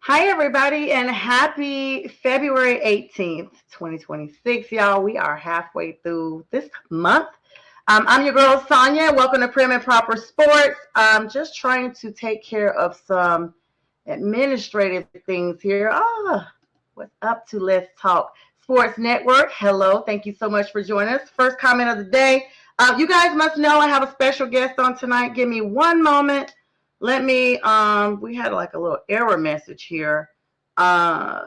Hi, everybody, and happy February 18th, 2026. Y'all, we are halfway through this month. I'm your girl, Sonja. Welcome to Prim and Proper Sports. I'm just trying to take care of some administrative things here. What's up to Let's Talk Sports Network? Hello. Thank you so much for joining us. First comment of the day. You guys must know I have a special guest on tonight. Give me one moment. Let me, we had like a little error message here. Uh,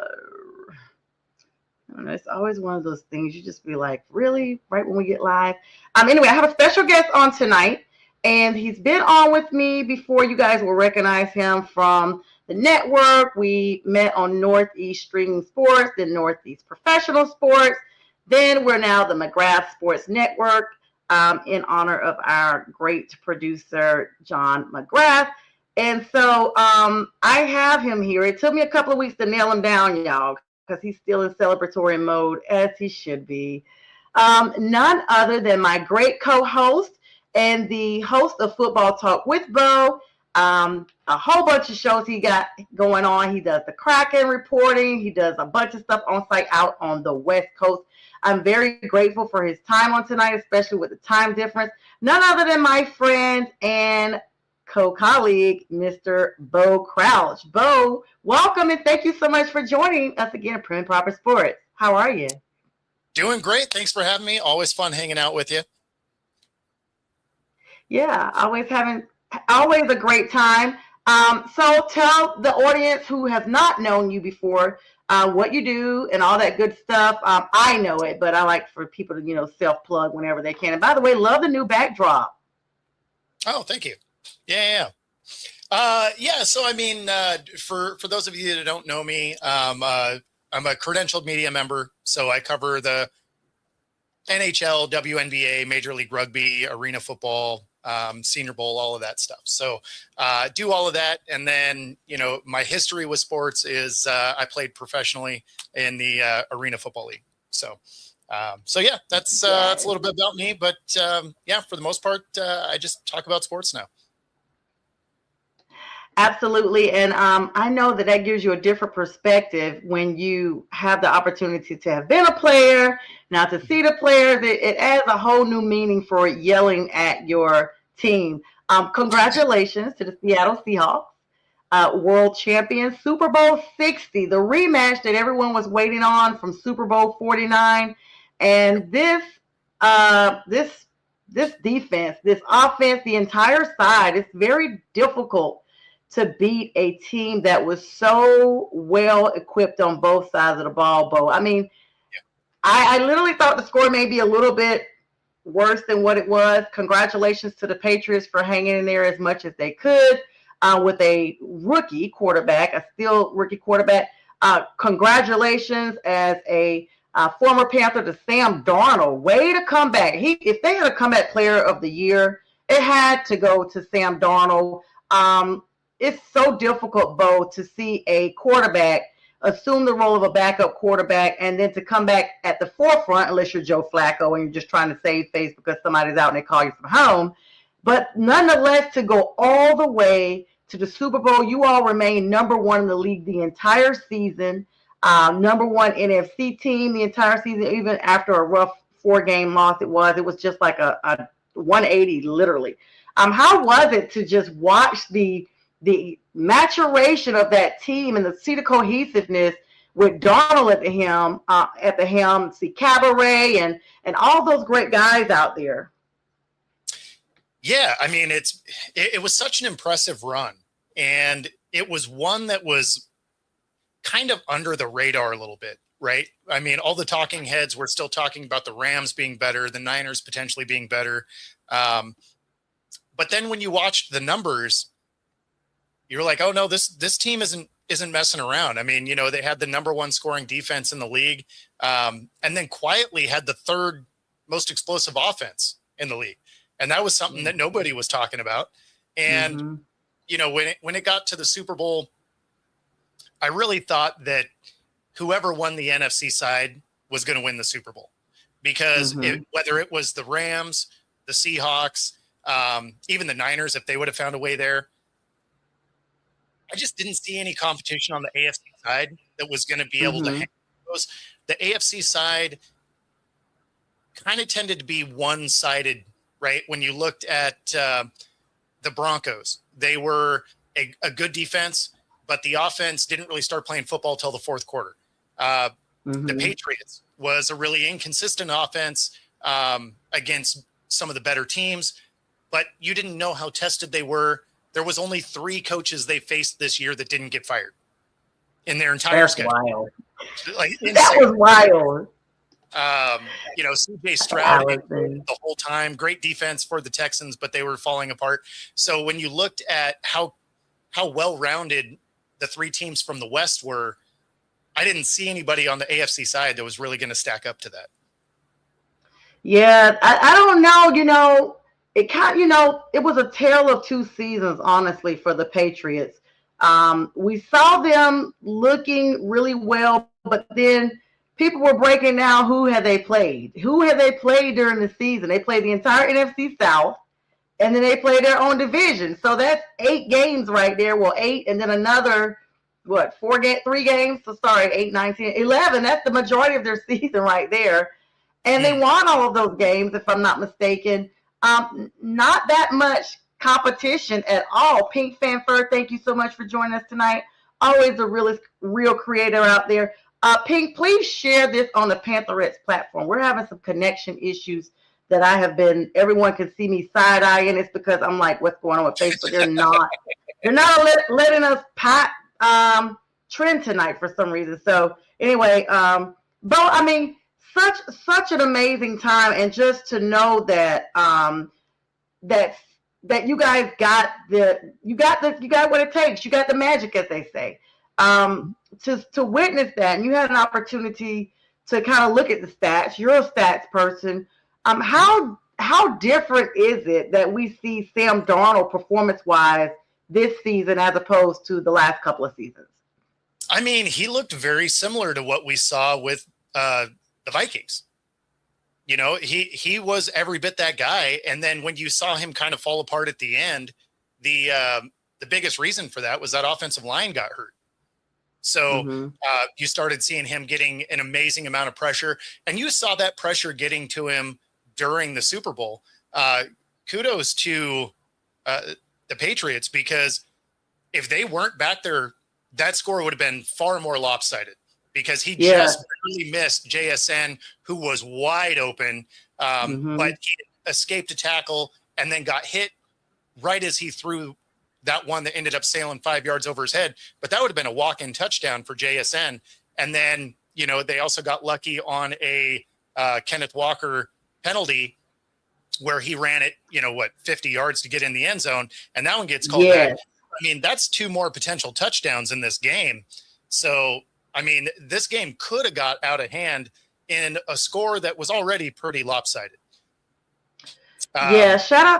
it's always one of those things you just be like, really? Right when we get live? Anyway, I have a special guest on tonight, and he's been on with me before. You guys will recognize him from the network. We met on Northeast Streaming Sports, then Northeast Professional Sports. Then we're now the McGrath Sports Network, in honor of our great producer, John McGrath. And so I have him here. It took me a couple of weeks to nail him down, y'all, because he's still in celebratory mode, as he should be. None other than my great co-host and the host of Football Talk with Bo. A whole bunch of shows he got going on. He does the Kraken reporting. He does a bunch of stuff on site out on the West Coast. I'm very grateful for his time on tonight, especially with the time difference. None other than my friend and co-colleague, Mr. Bo Crouch. Bo, welcome and thank you so much for joining us again at Prim and Proper Sports. How are you? Doing great. Thanks for having me. Always fun hanging out with you. Yeah, always a great time. So tell the audience who has not known you before what you do and all that good stuff. I know it, but I like for people to, self-plug whenever they can. And by the way, love the new backdrop. Oh, thank you. Yeah. So I mean, for those of you that don't know me, I'm a credentialed media member. So I cover the NHL, WNBA, Major League Rugby, Arena Football, Senior Bowl, all of that stuff. So do all of that. And then, my history with sports is I played professionally in the Arena Football League. So that's a little bit about me. But for the most part, I just talk about sports now. Absolutely. And I know that gives you a different perspective when you have the opportunity to have been a player, now to see the players. It adds a whole new meaning for yelling at your team. Congratulations to the Seattle Seahawks, world champions, Super Bowl 60, the rematch that everyone was waiting on from Super Bowl 49. And this defense, this offense, the entire side, it's very difficult to beat a team that was so well equipped on both sides of the ball, Bo. I mean, I literally thought the score may be a little bit worse than what it was. Congratulations to the Patriots for hanging in there as much as they could with a rookie quarterback, a still rookie quarterback. Congratulations as a former Panther to Sam Darnold. Way to come back. If they had a comeback player of the year, it had to go to Sam Darnold. It's so difficult, Bo, to see a quarterback assume the role of a backup quarterback and then to come back at the forefront, unless you're Joe Flacco and you're just trying to save face because somebody's out and they call you from home. But nonetheless, to go all the way to the Super Bowl, you all remain number one in the league the entire season, number one NFC team the entire season, even after a rough 4-game loss it was just like a 180, literally. How was it to just watch the maturation of that team and see the cohesiveness with Darnold at the helm, see Cabaret and all those great guys out there? Yeah, I mean, it was such an impressive run, and it was one that was kind of under the radar a little bit, right? I mean, all the talking heads were still talking about the Rams being better, the Niners potentially being better. But then when you watched the numbers, you're like, oh no, this team isn't messing around. I mean, they had the number one scoring defense in the league, and then quietly had the third most explosive offense in the league. And that was something that nobody was talking about. And, when it got to the Super Bowl, I really thought that whoever won the NFC side was going to win the Super Bowl because whether it was the Rams, the Seahawks, even the Niners, if they would have found a way there, I just didn't see any competition on the AFC side that was going to be able to handle those. The AFC side kind of tended to be one-sided, right? When you looked at the Broncos, they were a good defense, but the offense didn't really start playing football till the fourth quarter. The Patriots was a really inconsistent offense against some of the better teams, but you didn't know how tested they were. There was only 3 coaches they faced this year that didn't get fired in their entire schedule. Wild. Like, that was wild. CJ Stroud the whole time, great defense for the Texans, but they were falling apart. So when you looked at how well-rounded the 3 teams from the West were, I didn't see anybody on the AFC side that was really going to stack up to that. Yeah, I don't know. It was a tale of 2 seasons, honestly, for the Patriots. We saw them looking really well, but then people were breaking down who had they played. Who had they played during the season? They played the entire NFC South, and then they played their own division. So that's 8 games right there. Well, 8, and then another, 3 games? So sorry, 8, 9, 10, 11. That's the majority of their season right there. And they won all of those games, if I'm not mistaken. Not that much competition at all. Pink Fanfur, thank you so much for joining us tonight. Always a real creator out there. Pink, please share this on the Pantherettes platform. We're having some connection issues that everyone can see me side-eyeing. It's because I'm like, what's going on with Facebook? They're not letting us trend tonight for some reason. So anyway, Bo, I mean, such an amazing time, and just to know that that you guys got what it takes. You got the magic, as they say. To witness that, and you had an opportunity to kind of look at the stats. You're a stats person. How different is it that we see Sam Darnold performance-wise this season as opposed to the last couple of seasons? I mean, he looked very similar to what we saw with the Vikings. He was every bit that guy. And then when you saw him kind of fall apart at the end, the biggest reason for that was that offensive line got hurt. So you started seeing him getting an amazing amount of pressure, and you saw that pressure getting to him during the Super Bowl. Kudos to the Patriots, because if they weren't back there, that score would have been far more lopsided, because he just barely missed JSN, who was wide open, but he escaped a tackle and then got hit right as he threw that one that ended up sailing 5 yards over his head. But that would have been a walk-in touchdown for JSN. And then, they also got lucky on a Kenneth Walker penalty where he ran it, 50 yards to get in the end zone. And that one gets called back. I mean, that's 2 more potential touchdowns in this game. So, I mean, this game could have got out of hand in a score that was already pretty lopsided. Shout out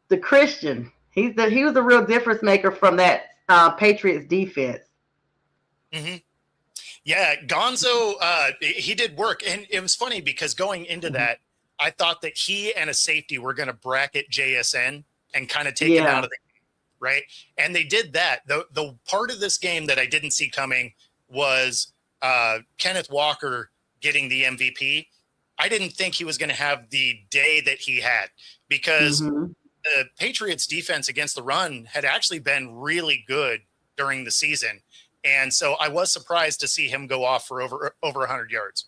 to Christian. He was a real difference maker from that Patriots defense. Mm-hmm. Yeah, Gonzo, he did work. And it was funny because going into that, I thought that he and a safety were going to bracket JSN and kind of take him out of the game, right? And they did that. The part of this game that I didn't see coming was Kenneth Walker getting the MVP. I didn't think he was going to have the day that he had, because the Patriots defense against the run had actually been really good during the season. And so I was surprised to see him go off for over 100 yards.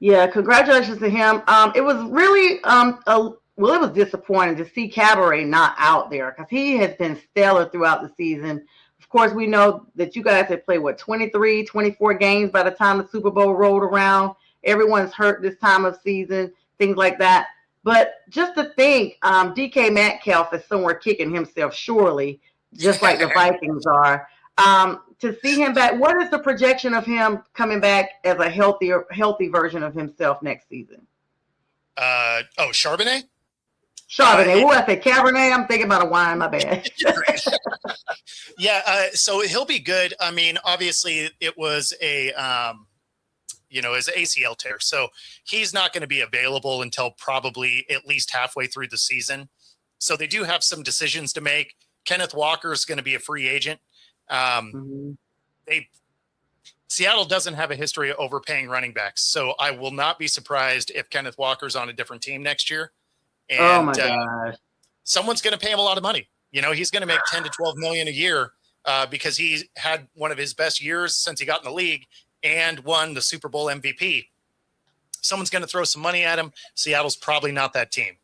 Yeah, congratulations to him. It was really it was disappointing to see Cabaret not out there, because he has been stellar throughout the season. Of course, we know that you guys had played 23, 24 games by the time the Super Bowl rolled around. Everyone's hurt this time of season, things like that. But just to think, DK Metcalf is somewhere kicking himself, surely, just like the Vikings are. To see him back, what is the projection of him coming back as a healthy version of himself next season? Charbonnet? Chardonnay. What I say, Cabernet? I'm thinking about a wine. My bad. So he'll be good. I mean, obviously, it was his ACL tear, so he's not going to be available until probably at least halfway through the season. So they do have some decisions to make. Kenneth Walker is going to be a free agent. Mhm. Seattle doesn't have a history of overpaying running backs, so I will not be surprised if Kenneth Walker's on a different team next year, Oh and my gosh. someone's going to pay him a lot of money. He's going to make 10 to 12 million a year because he had one of his best years since he got in the league and won the Super Bowl MVP. Someone's going to throw some money at him. Seattle's probably not that team.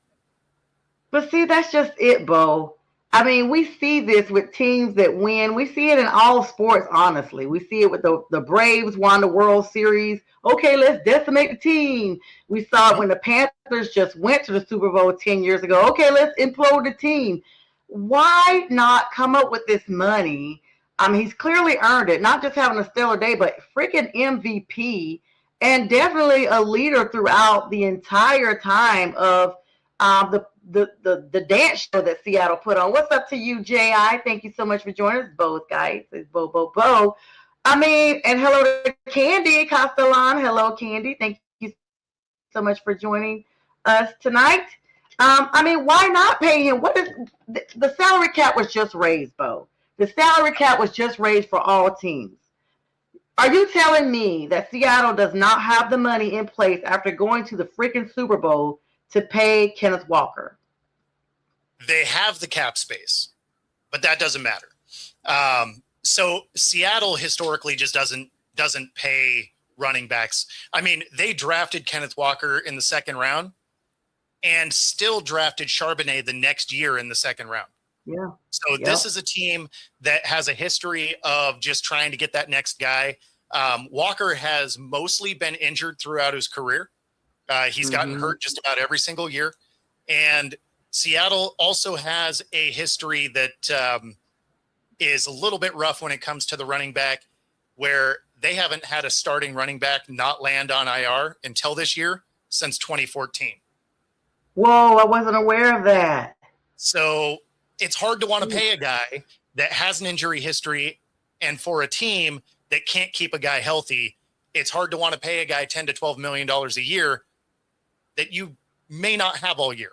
But see, that's just it, Bo. I mean, we see this with teams that win. We see it in all sports, honestly. We see it with the Braves won the World Series. Okay, let's decimate the team. We saw it when the Panthers just went to the Super Bowl 10 years ago. Okay, let's implode the team. Why not come up with this money? I mean, he's clearly earned it, not just having a stellar day, but freaking MVP and definitely a leader throughout the entire time of the dance show that Seattle put on. What's up to you, J.I.? Thank you so much for joining us both, guys. It's Bo. I mean, and hello to Candy Castellan. Hello, Candy. Thank you so much for joining us tonight. I mean, why not pay him? What is the salary cap was just raised, Bo? The salary cap was just raised for all teams. Are you telling me that Seattle does not have the money in place after going to the freaking Super Bowl to pay Kenneth Walker? They have the cap space, but that doesn't matter. So Seattle historically just doesn't pay running backs. I mean, they drafted Kenneth Walker in the second round and still drafted Charbonnet the next year in the second round. Yeah. So this is a team that has a history of just trying to get that next guy. Walker has mostly been injured throughout his career. He's gotten hurt just about every single year. And Seattle also has a history that is a little bit rough when it comes to the running back, where they haven't had a starting running back not land on IR until this year since 2014. Whoa, I wasn't aware of that. So it's hard to want to pay a guy that has an injury history, and for a team that can't keep a guy healthy, it's hard to want to pay a guy $10 to $12 million a year that you may not have all year.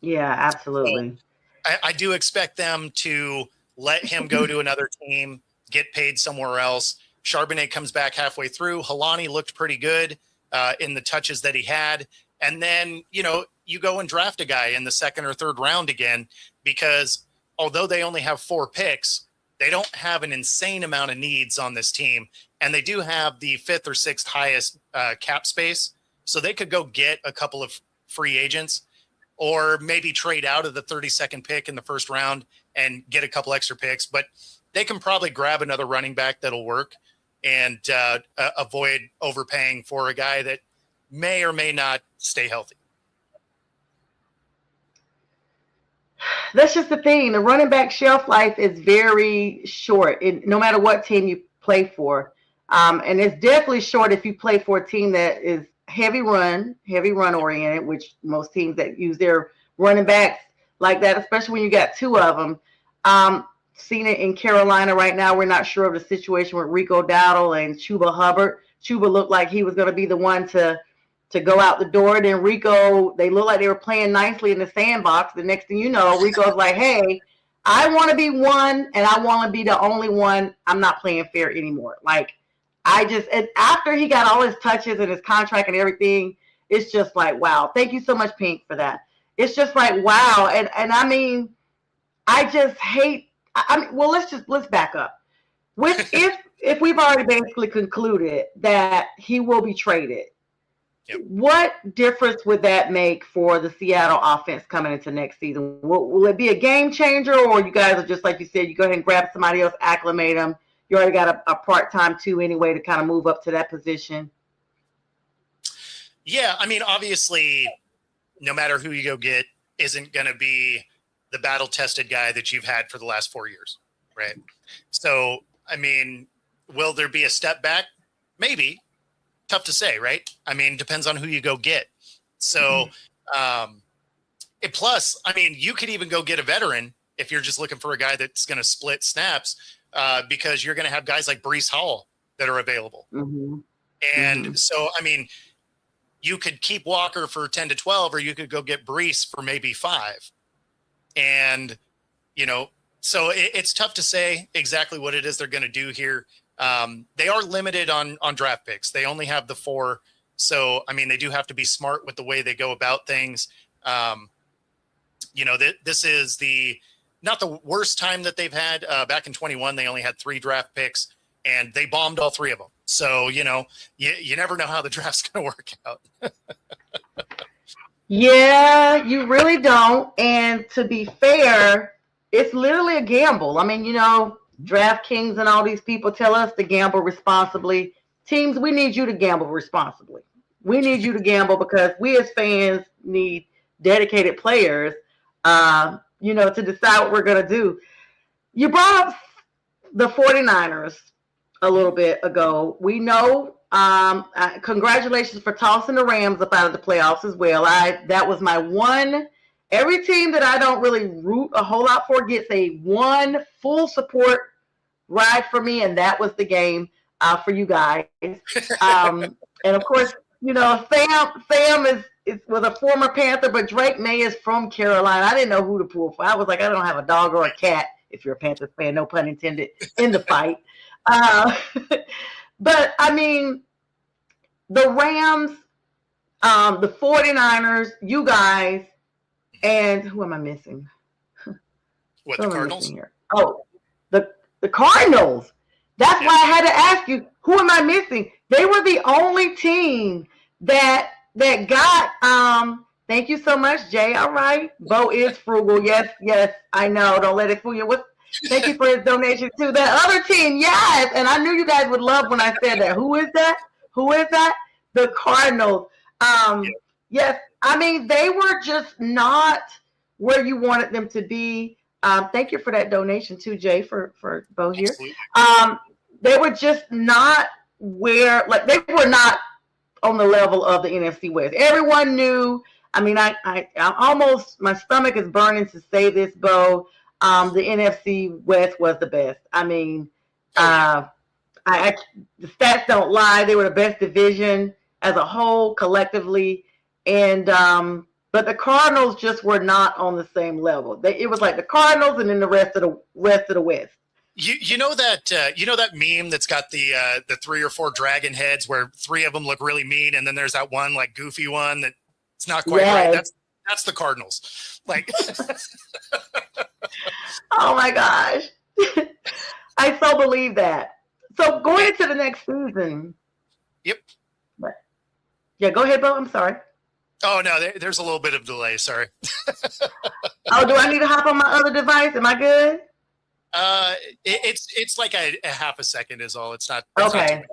Yeah, absolutely. So I do expect them to let him go to another team, get paid somewhere else. Charbonnet comes back halfway through. Halani looked pretty good in the touches that he had. And then, you go and draft a guy in the second or third round again, because although they only have 4 picks, they don't have an insane amount of needs on this team. And they do have the 5th or 6th highest cap space. So they could go get a couple of free agents or maybe trade out of the 32nd pick in the first round and get a couple extra picks. But they can probably grab another running back that'll work and avoid overpaying for a guy that may or may not stay healthy. That's just the thing. The running back shelf life is very short, no matter what team you play for. And it's definitely short if you play for a team that is heavy run oriented, which most teams that use their running backs like that, especially when you got 2 of them. Seen it in Carolina right now. We're not sure of the situation with Rico Dowdle and Chuba Hubbard. Chuba looked like he was going to be the one to go out the door. Then Rico, they looked like they were playing nicely in the sandbox. The next thing you know, Rico's like, hey, I want to be one and I want to be the only one. I'm not playing fair anymore. Like, and after he got all his touches and his contract and everything, it's just like, wow. Thank you so much, Pink, for that. It's just like, wow. And I mean, I just hate, well, let's back up. If we've already basically concluded that he will be traded, what difference would that make for the Seattle offense coming into next season? Will it be a game changer, or you guys are just like you said, you go ahead and grab somebody else, acclimate them? You already got a part-time too anyway to kind of move up to that position. Yeah, I mean, obviously, no matter who you go get isn't going to be the battle-tested guy that you've had for the last 4 years, right? So, I mean, will there be a step back? Maybe. Tough to say, right? I mean, depends on who you go get. So, plus, I mean, you could even go get a veteran if you're just looking for a guy that's going to split snaps, because you're going to have guys like Breece Hall that are available. And so, I mean, you could keep Walker for 10 to 12, or you could go get Breece for maybe 5. And, So it's tough to say exactly what it is they're going to do here. They are limited on draft picks. They only have the 4. So, I mean, they do have to be smart with the way they go about things. This is not the worst time that they've had. Back in 21, they only had 3 draft picks, and they bombed all 3 of them. So, you never know how the draft's going to work out. Yeah, you really don't. And to be fair, it's literally a gamble. I mean, DraftKings and all these people tell us to gamble responsibly. Teams, we need you to gamble responsibly. We need you to gamble because we as fans need dedicated players, to decide what we're going to do. You brought up the 49ers a little bit ago. We know, congratulations for tossing the Rams up out of the playoffs as well. That was my one. Every team that I don't really root a whole lot for gets a one full support ride for me, and that was the game for you guys. And of course, Sam was a former Panther, but Drake May is from Carolina. I didn't know who to pull for. I was like, I don't have a dog or a cat, if you're a Panthers fan, no pun intended, in the fight. But I mean, the Rams, the 49ers, you guys, and who am I missing? What, the Cardinals? Oh, the Cardinals. That's why I had to ask you, who am I missing? They were the only team that got thank you so much, Jay. All right. Bo is frugal. Yes, I know. Don't let it fool you. Thank you for his donation to that other team. Yes. And I knew you guys would love when I said that. Who is that? The Cardinals. Yes. I mean, they were just not where you wanted them to be. Thank you for that donation too, Jay, for Bo here. They were just not where, they were not on the level of the NFC West. Everyone knew. I mean, I almost, my stomach is burning to say this, Bo. The NFC West was the best. I mean, the stats don't lie. They were the best division as a whole, collectively, and but the Cardinals just were not on the same level. It was like the Cardinals and then the rest of the West. You know that meme that's got the 3 or 4 dragon heads where 3 of them look really mean, and then there's that one like goofy one that it's not quite right. That's the Cardinals. Like, oh my gosh, I so believe that. So going into the next season. Yep. Yeah, go ahead, Bo. I'm sorry. Oh no, there's a little bit of delay. Sorry. Oh, do I need to hop on my other device? Am I good? It's like a half a second is all. It's not. Okay.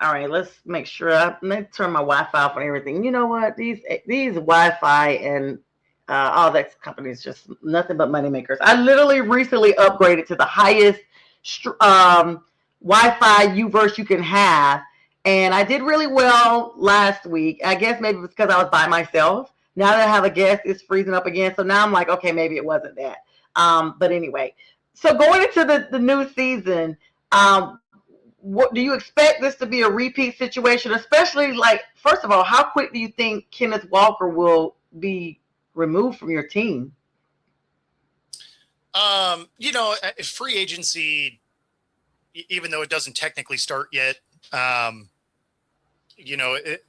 All right. Let's make sure. Let me turn my Wi-Fi off and everything. You know what? These Wi-Fi and all that companies just nothing but money makers. I literally recently upgraded to the highest Wi-Fi U-verse you can have, and I did really well last week. I guess maybe it's because I was by myself. Now that I have a guest, it's freezing up again. So now I'm like, okay, maybe it wasn't that. But anyway. So going into the new season, what do you expect this to be a repeat situation? Especially, like, first of all, how quick do you think Kenneth Walker will be removed from your team? Free agency, even though it doesn't technically start yet,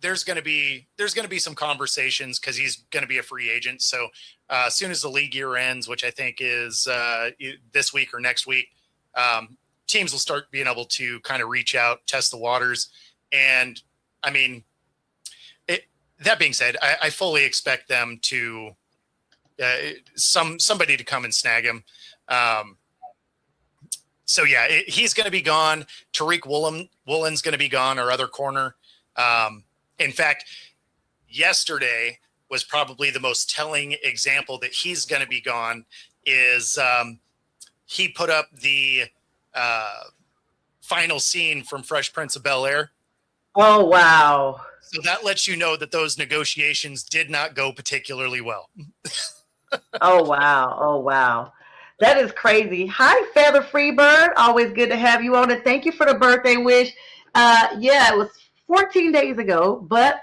there's going to be some conversations because he's going to be a free agent. So as soon as the league year ends, which I think is this week or next week, teams will start being able to kind of reach out, test the waters. And I mean, that being said, I fully expect them to somebody to come and snag him. So yeah, he's going to be gone. Tariq Woolen's going to be gone, our other corner. In fact, yesterday was probably the most telling example that he's going to be gone is he put up the final scene from Fresh Prince of Bel-Air. Oh, wow. So that lets you know that those negotiations did not go particularly well. Oh, wow. That is crazy. Hi, Feather Freebird. Always good to have you on. And thank you for the birthday wish. Yeah, it was 14 days ago, but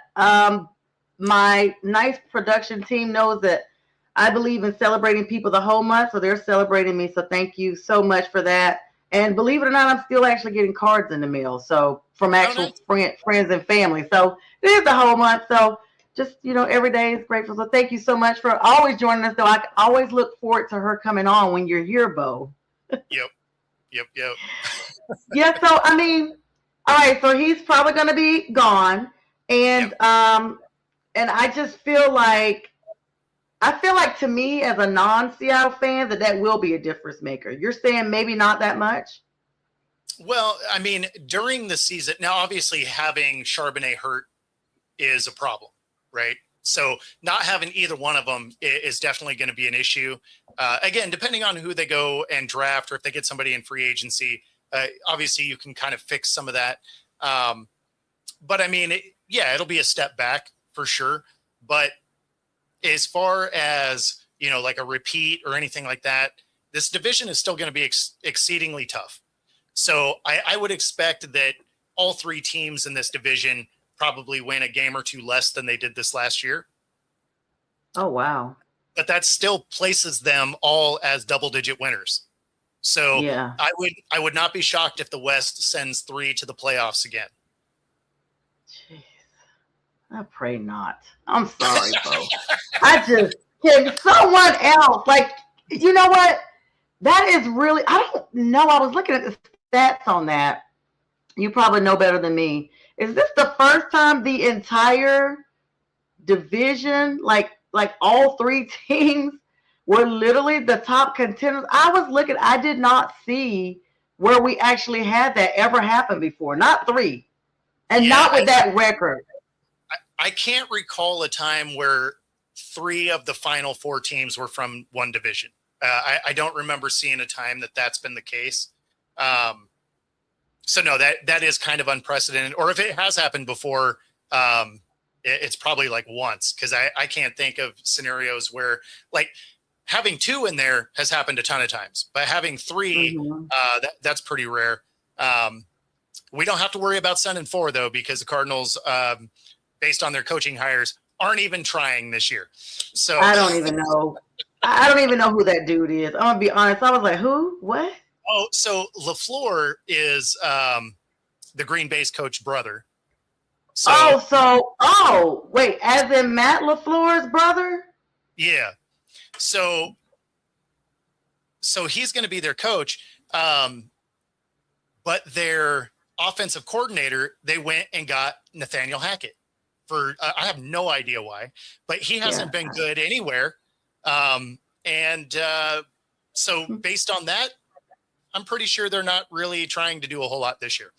my nice production team knows that I believe in celebrating people the whole month, so they're celebrating me. So thank you so much for that. And believe it or not, I'm still actually getting cards in the mail. So from Oh, actual nice. friends and family. So it is the whole month. So just, every day is grateful. So thank you so much for always joining us. Though I always look forward to her coming on when you're here, Bo. Yep. Yep. Yeah. So, I mean, all right. So he's probably going to be gone. Yep. And I feel like to me as a non-Seattle fan that will be a difference maker. You're saying maybe not that much? Well, I mean, during the season, now obviously having Charbonnet hurt is a problem, right? So not having either one of them is definitely going to be an issue. Again, depending on who they go and draft, or if they get somebody in free agency, obviously you can kind of fix some of that. But I mean, it'll be a step back for sure. But as far as, like a repeat or anything like that, this division is still going to be exceedingly tough. So I would expect that all three teams in this division probably win a game or two less than they did this last year. Oh, wow. But that still places them all as double-digit winners. So yeah. I would not be shocked if the West sends 3 to the playoffs again. Jeez. I pray not. I'm sorry, Bo. Can someone else, you know what? That is really, I don't know. I was looking at the stats on that. You probably know better than me. Is this the first time the entire division, like all three teams, were literally the top contenders? I was looking, I did not see where we actually had that ever happen before. Not 3. And not with that record. I can't recall a time where 3 of the final 4 teams were from one division. I don't remember seeing a time that's been the case. So no, that is kind of unprecedented. Or if it has happened before, it's probably like once, because I can't think of scenarios where like having 2 in there has happened a ton of times, but having 3, that's pretty rare. We don't have to worry about sending 4 though, because the Cardinals, based on their coaching hires, aren't even trying this year. So I don't even know. I don't even know who that dude is. I'm gonna be honest. I was like, who? What? Oh, so LaFleur is the Green Bay's coach brother. So wait, as in Matt LaFleur's brother? Yeah. So he's going to be their coach, but their offensive coordinator, they went and got Nathaniel Hackett for I have no idea why, but he hasn't been good anywhere. So based on that, I'm pretty sure they're not really trying to do a whole lot this year.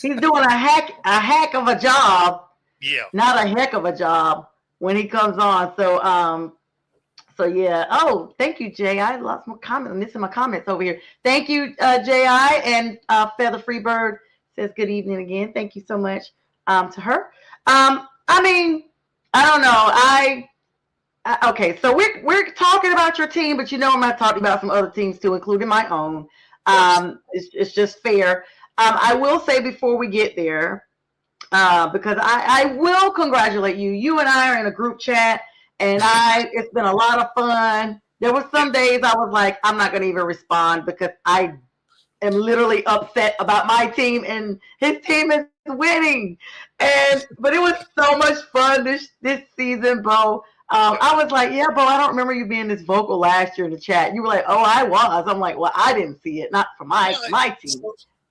He's doing a heck of a job. Yeah. Not a heck of a job when he comes on. So yeah. Oh, thank you, Jay. I lost my comment. I'm missing my comments over here. Thank you, J.I. And Feather Freebird says good evening again. Thank you so much to her. I mean, I don't know. Okay, so we're talking about your team, but I'm not talking about some other teams too, including my own. It's just fair. I will say before we get there, because I will congratulate you. You and I are in a group chat, and it's been a lot of fun. There were some days I was like, I'm not going to even respond because I am literally upset about my team, and his team is winning. But it was so much fun this season, Bo. I was like, yeah, Bo, I don't remember you being this vocal last year in the chat. You were like, oh, I was. I'm like, well, I didn't see it, not for my team.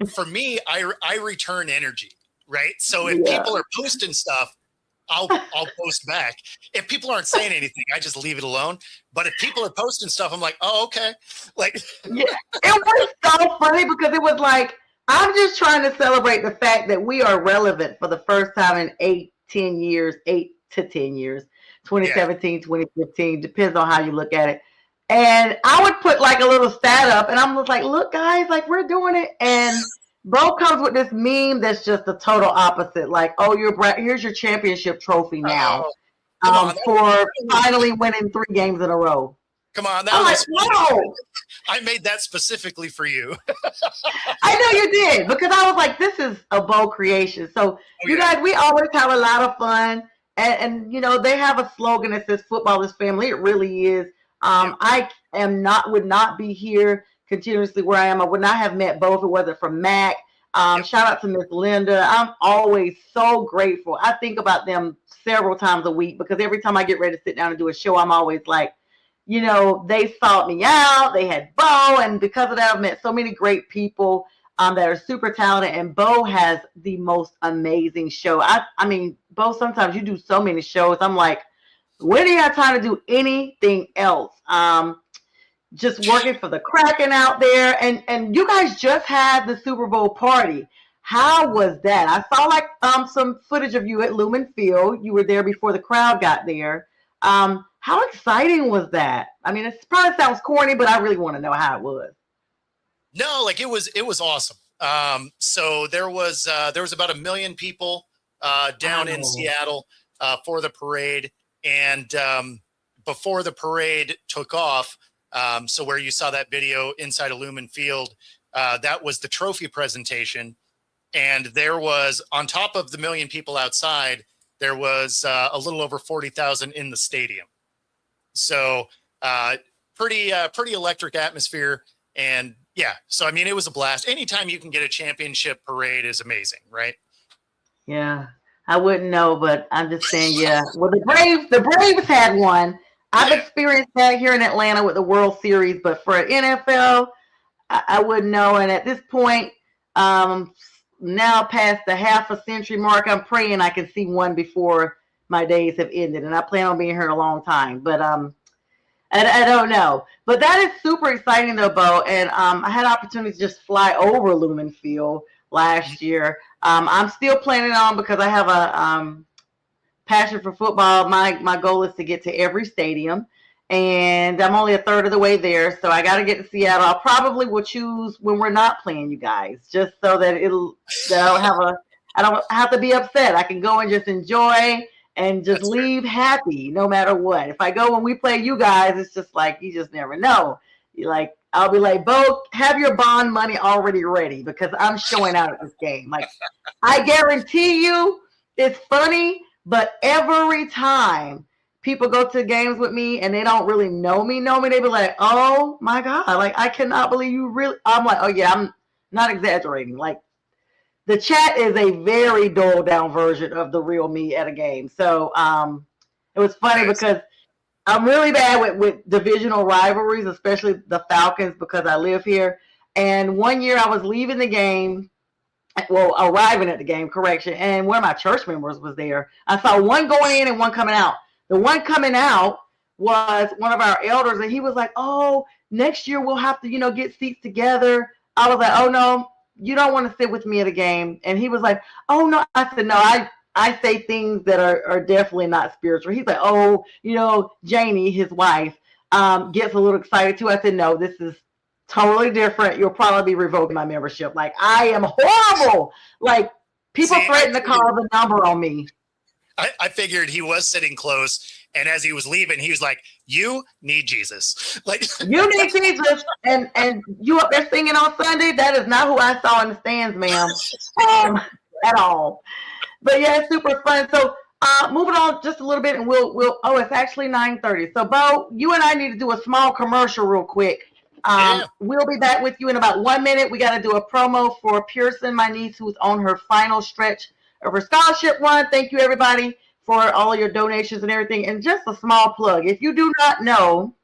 For me, I return energy, right? So if people are posting stuff, I'll post back. If people aren't saying anything, I just leave it alone. But if people are posting stuff, I'm like, oh, okay. Like, yeah, it was so funny because it was like, I'm just trying to celebrate the fact that we are relevant for the first time in 8 to 10 years. 2017, 2015, depends on how you look at it. And I would put like a little stat up, and I'm just like, look, guys, like we're doing it. And Bo comes with this meme that's just the total opposite. Like, oh, here's your championship trophy now for finally winning 3 games in a row. Come on, I made that specifically for you. I know you did, because I was like, this is a Bo creation. So you guys, we always have a lot of fun. And you know, they have a slogan that says football is family. It really is. I would not be here continuously where I am. I would not have met Bo if it wasn't for Mac. Shout out to Miss Linda. I'm always so grateful. I think about them several times a week because every time I get ready to sit down and do a show, I'm always like, you know, they sought me out. They had Bo, and because of that, I've met so many great people that are super talented. And Bo has the most amazing show. I mean, Bo, sometimes you do so many shows. I'm like, when do you have time to do anything else? Just working for the Kraken out there, and you guys just had the Super Bowl party. How was that? I saw like some footage of you at Lumen Field. You were there before the crowd got there. How exciting was that? I mean, it probably sounds corny, but I really want to know how it was. No, like it was awesome. So there was about 1 million people down in Seattle for the parade, and before the parade took off, so where you saw that video inside of Lumen Field, that was the trophy presentation, and there was, on top of the 1 million people outside, there was a little over 40,000 in the stadium. So pretty electric atmosphere. And yeah, so I mean, it was a blast. Anytime you can get a championship parade is amazing, right? Yeah, I wouldn't know, but I'm just saying, yeah. Well, the Braves had one. I've experienced that here in Atlanta with the World Series, but for NFL, I wouldn't know. And at this point, now past the half a century mark, I'm praying I can see one before my days have ended. And I plan on being here a long time, but I don't know. But that is super exciting though, Bo. And I had opportunity to just fly over Lumen Field last year. I'm still planning on, because I have a passion for football. My goal is to get to every stadium, and I'm only a third of the way there. So I got to get to Seattle. I probably will choose when we're not playing you guys, just so that I don't have to be upset. I can go and just enjoy and just leave happy no matter what. If I go when we play you guys, it's just like, you just never know. I'll be like, Bo, have your bond money already ready, because I'm showing out at this game. Like, I guarantee you, it's funny, but every time people go to games with me and they don't really know me, they be like, oh my God, like, I cannot believe you really. I'm like, oh yeah, I'm not exaggerating. Like, the chat is a very dulled down version of the real me at a game. So it was funny because I'm really bad with divisional rivalries, especially the Falcons, because I live here. And one year I was leaving the game, arriving at the game, correction, and one of my church members was there. I saw one going in and one coming out. The one coming out was one of our elders, and he was like, oh, next year we'll have to, get seats together. I was like, oh, no, you don't want to sit with me at a game. And he was like, oh, no. I said, no, I say things that are definitely not spiritual. He's like, oh, Janie, his wife, gets a little excited too. I said, no, this is totally different. You'll probably be revoking my membership. Like, I am horrible. Like, people threaten to call the number on me. I figured he was sitting close, and as he was leaving, he was like, you need Jesus. Like, you need Jesus, and you up there singing on Sunday? That is not who I saw in the stands, ma'am, at all. But yeah, it's super fun. So moving on just a little bit, and we'll it's actually 9:30. So Bo, you and I need to do a small commercial real quick. We'll be back with you in about 1 minute. We got to do a promo for Pearson, my niece, who's on her final stretch of her scholarship run. Thank you, everybody, for all of your donations and everything. And just a small plug. If you do not know,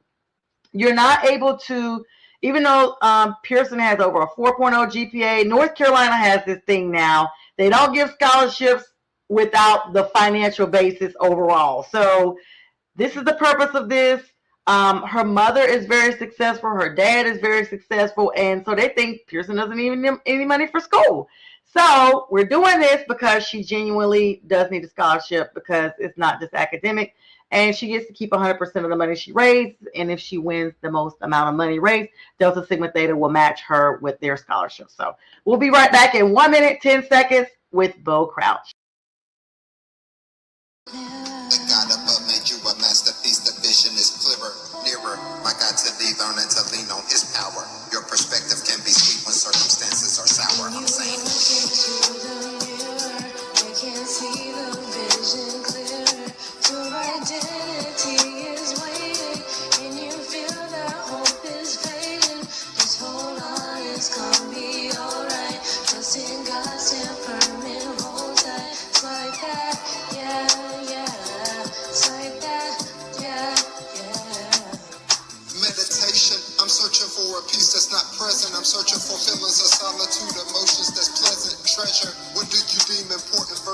you're not able to, even though Pearson has over a 4.0 GPA, North Carolina has this thing now. They don't give scholarships without the financial basis overall. So this is the purpose of this. Her mother is very successful. Her dad is very successful. And so they think Pearson doesn't even need any money for school. So we're doing this because she genuinely does need a scholarship, because it's not just academic. And she gets to keep 100% of the money she raised. And if she wins the most amount of money raised, Delta Sigma Theta will match her with their scholarship. So we'll be right back in 1 minute, 10 seconds with Bo Crouch. The God above made you a masterpiece. The vision is clearer, nearer. My God said lean on and to lean on his power. Your perspective can be sweet when circumstances are sour. I'm saying. I can see the vision clearer.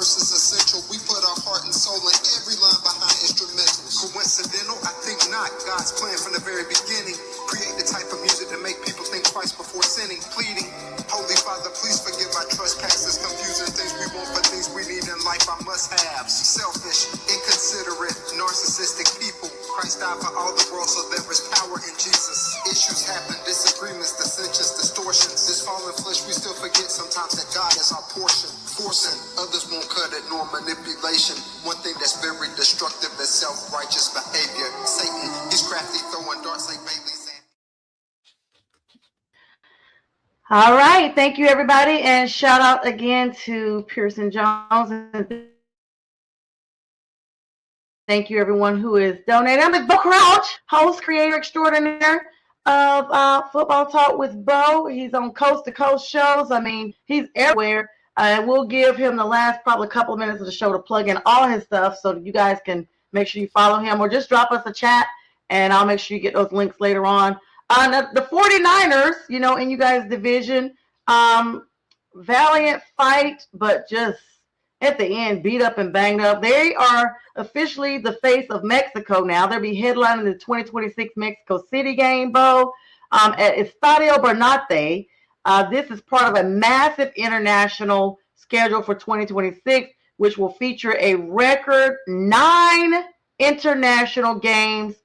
verse is essential. We put our heart and soul in every line behind instrumentals. Coincidental? I think not. God's plan from the very beginning. Create the type of music that make people think twice before sinning. Pleading, Holy Father, please forgive our trespasses. Confusing things we want for things we need in life, our must-haves. Selfish, inconsiderate, narcissistic people. Christ died for all the world, so there is power in Jesus. Issues happen, disagreements, dissensions, distortions. This fallen flesh, we still forget sometimes that God is our portion. Forcing, others won't cut it, nor manipulation. One thing that's very destructive is self-righteous behavior. Satan, he's crafty, throwing darts like Bailey's. All right. Thank you, everybody. And shout out again to Pearson Jones. And thank you, everyone who is donating. I'm Bo Crouch, host, creator extraordinaire of Football Talk with Bo. He's on coast to coast shows. I mean, he's everywhere. We'll give him the last probably couple of minutes of the show to plug in all his stuff so that you guys can make sure you follow him, or just drop us a chat and I'll make sure you get those links later on. The 49ers, in you guys' division, valiant fight, but just at the end, beat up and banged up. They are officially the face of Mexico now. They'll be headlining the 2026 Mexico City game, Bo, at Estadio Bernate. This is part of a massive international schedule for 2026, which will feature a record 9 international games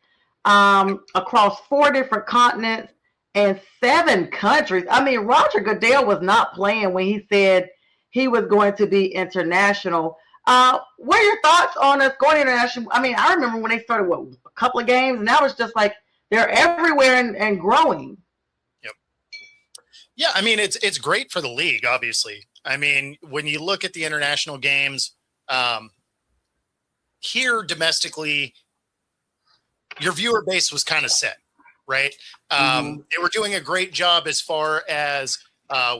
across 4 different continents and 7 countries. I mean, Roger Goodell was not playing when he said he was going to be international. What are your thoughts on us going international? I mean, I remember when they started, a couple of games, and now it's just like they're everywhere and growing. Yep. Yeah, I mean, it's great for the league, obviously. I mean, when you look at the international games, here domestically, your viewer base was kind of set, right? They were doing a great job as far as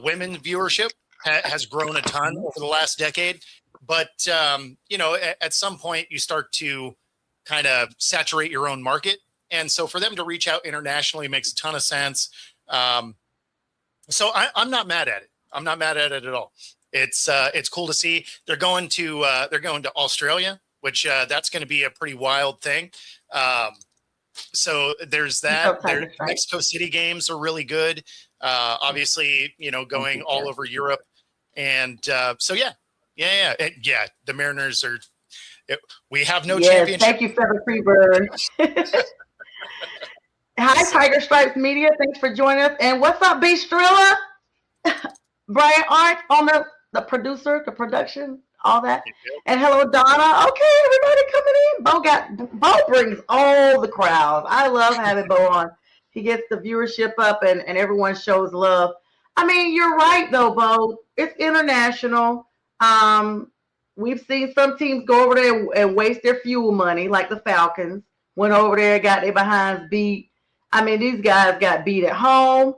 women's viewership has grown a ton over the last decade. But, at some point you start to kind of saturate your own market. And so for them to reach out internationally makes a ton of sense. So I'm not mad at it. I'm not mad at it at all. It's cool to see. They're going to Australia, which that's going to be a pretty wild thing. So there's that. Their Mexico City games are really good. Obviously, going all over Europe. And so, yeah. The Mariners are, we have no championship. Thank you, Feather Freebird. Hi, Tiger Stripes Media. Thanks for joining us. And what's up, B. Strilla? Brian Art on the producer, the production, all that. And hello, Donna. Okay, everybody coming in. Bo brings all the crowds. I love having Bo on. He gets the viewership up and everyone shows love. I mean, you're right, though, Bo. It's international. We've seen some teams go over there and waste their fuel money, like the Falcons. Went over there, got their behinds beat. I mean, these guys got beat at home.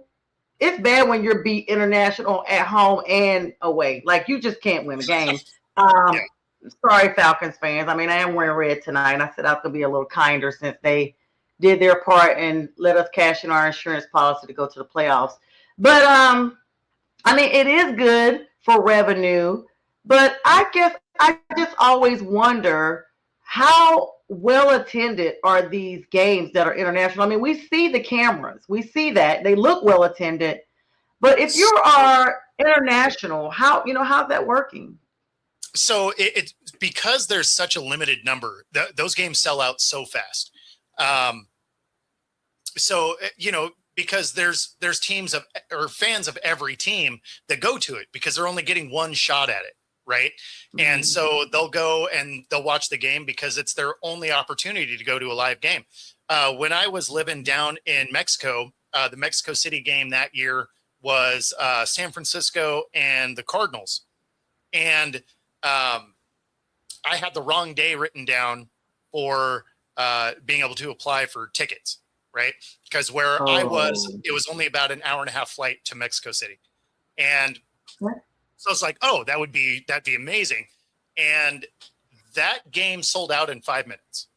It's bad when you're beat international at home and away. Like, you just can't win a game. Sorry, Falcons fans. I mean, I am wearing red tonight, and I said I was going to be a little kinder since they did their part and let us cash in our insurance policy to go to the playoffs. But, I mean, it is good for revenue, but I guess I just always wonder how well attended are these games that are international. I mean, we see the cameras. We see that. They look well attended. But if you are international, how's that working? So it's because there's such a limited number, those games sell out so fast. Because there's teams or fans of every team that go to it because they're only getting one shot at it, right? Mm-hmm. And so they'll go and they'll watch the game because it's their only opportunity to go to a live game. When I was living down in Mexico, the Mexico City game that year was San Francisco and the Cardinals. And I had the wrong day written down for being able to apply for tickets, right? Because where I was, it was only about an hour and a half flight to Mexico City. And so it's like, that'd be amazing. And that game sold out in 5 minutes.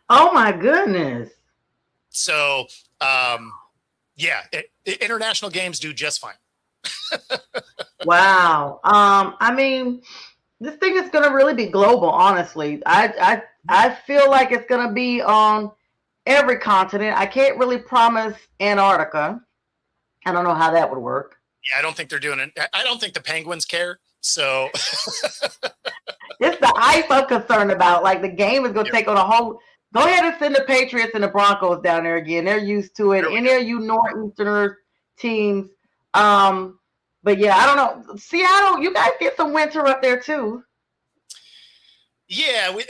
Oh my goodness. So, international games do just fine. Wow. I mean, this thing is going to really be global. Honestly, I feel like it's going to be on every continent. I can't really promise Antarctica. I don't know how that would work. Yeah, I don't think they're doing it. I don't think the Penguins care. So It's the ice I'm concerned about. Like the game is going to take on a whole. Go ahead and send the Patriots and the Broncos down there again. They're used to it. Any of you Northeasterners teams. But yeah, I don't know. Seattle, you guys get some winter up there too. Yeah, we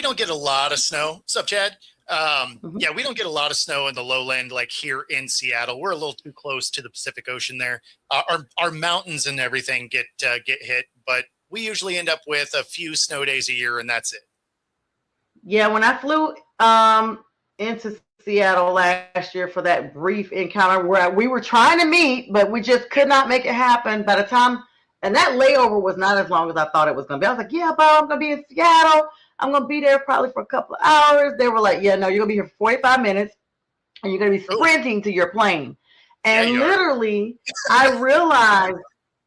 don't get a lot of snow. What's up, Chad? Yeah, we don't get a lot of snow in the lowland like here in Seattle. We're a little too close to the Pacific Ocean there. Our mountains and everything get hit, but we usually end up with a few snow days a year, and that's it. Yeah, when I flew into Seattle last year for that brief encounter where we were trying to meet, but we just could not make it happen. By the time, and that layover was not as long as I thought it was going to be. I was like, yeah, Bo, I'm going to be in Seattle. I'm going to be there probably for a couple of hours. They were like, yeah, no, you're going to be here for 45 minutes, and you're going to be sprinting to your plane. And literally, I realized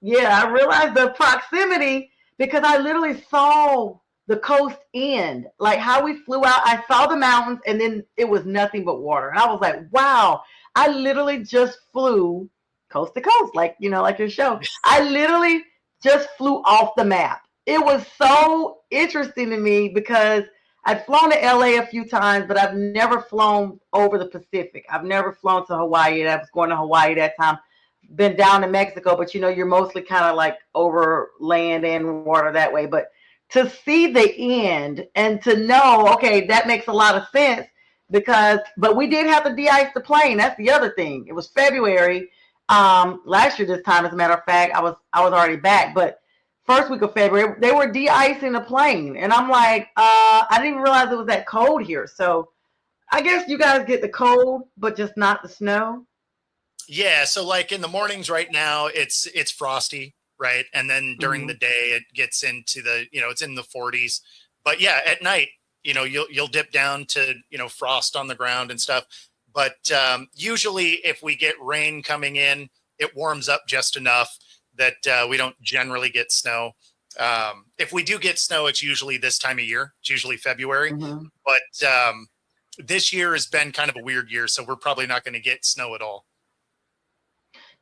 the proximity because I literally saw the coast end, like how we flew out. I saw the mountains and then it was nothing but water. And I was like, wow, I literally just flew coast to coast, like, like your show. I literally just flew off the map. It was so interesting to me because I'd flown to LA a few times, but I've never flown over the Pacific. I've never flown to Hawaii. I was going to Hawaii that time. Been down to Mexico, but you're mostly kind of like over land and water that way. But to see the end and to know, okay, that makes a lot of sense but we did have to de-ice the plane. That's the other thing. It was February last year this time, as a matter of fact. I was already back, but first week of February, they were de-icing the plane. And I'm like, I didn't even realize it was that cold here. So I guess you guys get the cold, but just not the snow. Yeah, so like in the mornings right now, it's frosty. Right. And then during the day, it gets into it's in the 40s. But yeah, at night, you'll dip down to, frost on the ground and stuff. But usually if we get rain coming in, it warms up just enough that we don't generally get snow. If we do get snow, it's usually this time of year. It's usually February. But this year has been kind of a weird year. So we're probably not going to get snow at all.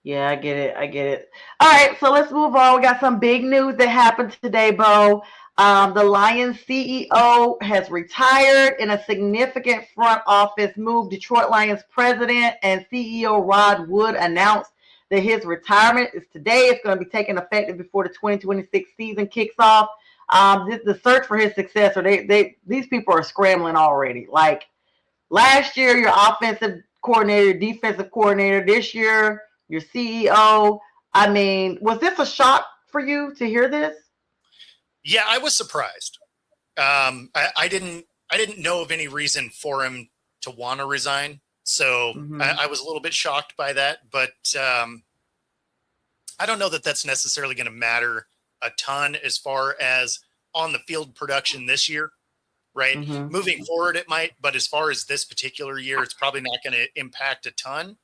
Yeah, I get it. All right, so let's move on. We got some big news that happened today, Bo. The Lions CEO has retired in a significant front office move. Detroit Lions president and CEO Rod Wood announced that his retirement is today. It's going to be taking effect before the 2026 season kicks off. The search for his successor, these people are scrambling already. Like last year, your offensive coordinator, defensive coordinator. This year, your CEO. I mean, was this a shock for you to hear this? Yeah, I was surprised. I didn't know of any reason for him to want to resign. So I was a little bit shocked by that, but I don't know that that's necessarily going to matter a ton as far as on the field production this year, right? Moving forward, it might, but as far as this particular year, it's probably not going to impact a ton.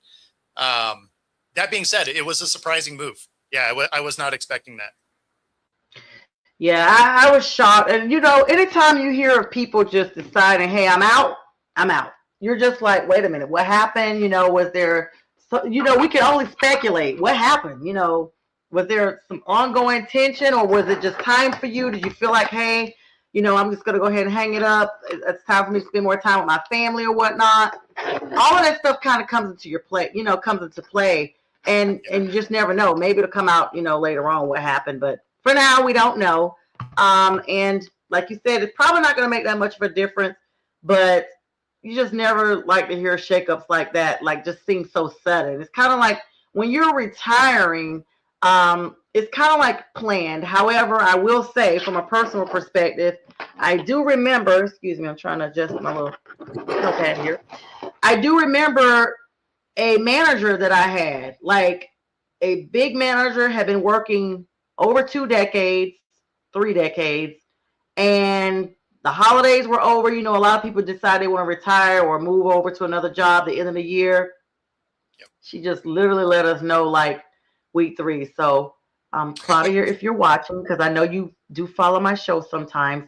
That being said, it was a surprising move. Yeah, I was not expecting that. Yeah, I was shocked. And, anytime you hear of people just deciding, hey, I'm out. You're just like, wait a minute, what happened? Was there, we can only speculate. What happened? Was there some ongoing tension or was it just time for you? Did you feel like, hey, I'm just going to go ahead and hang it up. It's time for me to spend more time with my family or whatnot. All of that stuff kind of comes into play. And you just never know. Maybe it'll come out, later on what happened. But for now, we don't know. And like you said, it's probably not going to make that much of a difference. But you just never like to hear shakeups like that, like just seems so sudden. It's kind of like when you're retiring, it's kind of like planned. However, I will say from a personal perspective, I do remember, excuse me, I'm trying to adjust my little notepad here. I do remember a manager that I had, like a big manager, had been working over 2 decades, 3 decades, and the holidays were over. A lot of people decide they want to retire or move over to another job at the end of the year. Yep. She just literally let us know like week 3. So Claudia, if you're watching, because I know you do follow my show sometimes,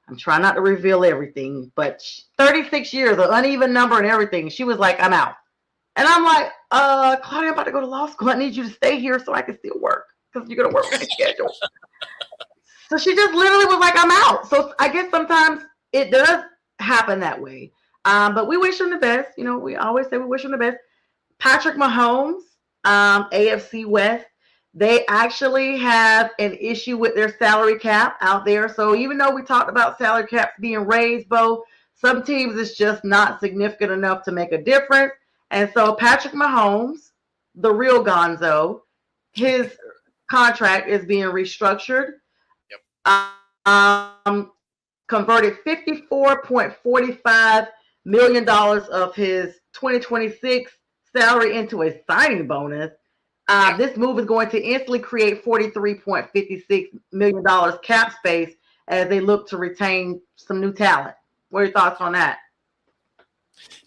I'm trying not to reveal everything, but 36 years, an uneven number and everything. She was like, I'm out. And I'm like, Claudia, I'm about to go to law school. I need you to stay here so I can still work because you're going to work my schedule. So she just literally was like, I'm out. So I guess sometimes it does happen that way. But we wish him the best. You know, we always say we wish him the best. Patrick Mahomes, AFC West, they actually have an issue with their salary cap out there. So even though we talked about salary caps being raised, Bo, some teams it's just not significant enough to make a difference. And so Patrick Mahomes, the real Gonzo, his contract is being restructured. Converted $54.45 million of his 2026 salary into a signing bonus. This move is going to instantly create $43.56 million cap space as they look to retain some new talent. What are your thoughts on that?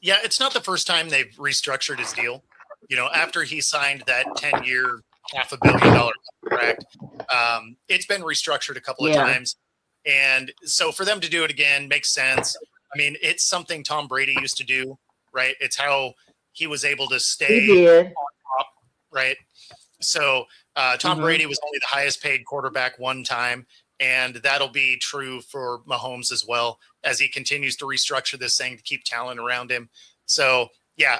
Yeah, it's not the first time they've restructured his deal. You know, after he signed that 10-year, $500 million contract, it's been restructured a couple of times. And so for them to do it again makes sense. I mean, it's something Tom Brady used to do, right? It's how he was able to stay on top, right? So Tom Brady was only the highest paid quarterback one time, and that'll be true for Mahomes as well as he continues to restructure this thing to keep talent around him. So, yeah,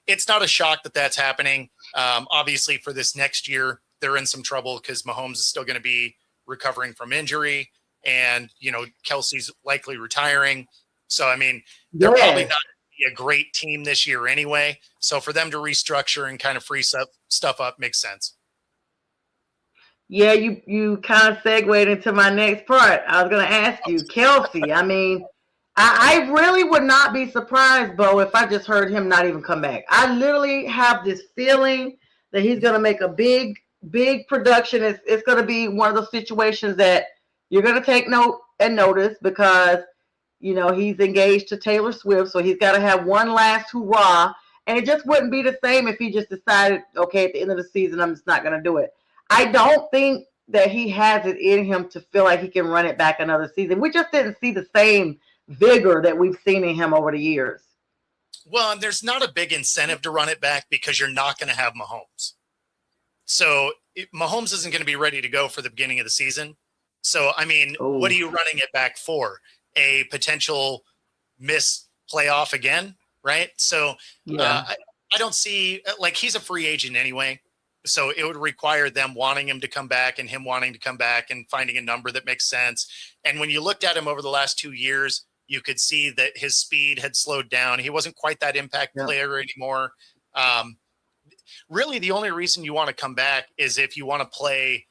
it's not a shock that that's happening. Obviously, for this next year, they're in some trouble because Mahomes is still going to be recovering from injury, and, you know, Kelsey's likely retiring. So, I mean, they're probably not going to be a great team this year anyway. So for them to restructure and kind of free stuff up makes sense. Yeah, you kind of segued into my next part. I was going to ask you, Kelsey. I mean, I really would not be surprised, Bo, if I just heard him not even come back. I literally have this feeling that he's going to make a big production. It's going to be one of those situations that you're going to take note and notice because, you know, he's engaged to Taylor Swift, so he's got to have one last hurrah. And it just wouldn't be the same if he just decided, okay, at the end of the season, I'm just not going to do it. I don't think that he has it in him to feel like he can run it back another season. We just didn't see the same vigor that we've seen in him over the years. Well, and there's not a big incentive to run it back because you're not going to have Mahomes. So Mahomes isn't going to be ready to go for the beginning of the season. So, I mean, what are you running it back for? A potential miss playoff again, right? So I don't see, like, he's a free agent anyway. So it would require them wanting him to come back and him wanting to come back and finding a number that makes sense. And when you looked at him over the last 2 years, you could see that his speed had slowed down. He wasn't quite that impact player anymore. Really, the only reason you want to come back is if you want to play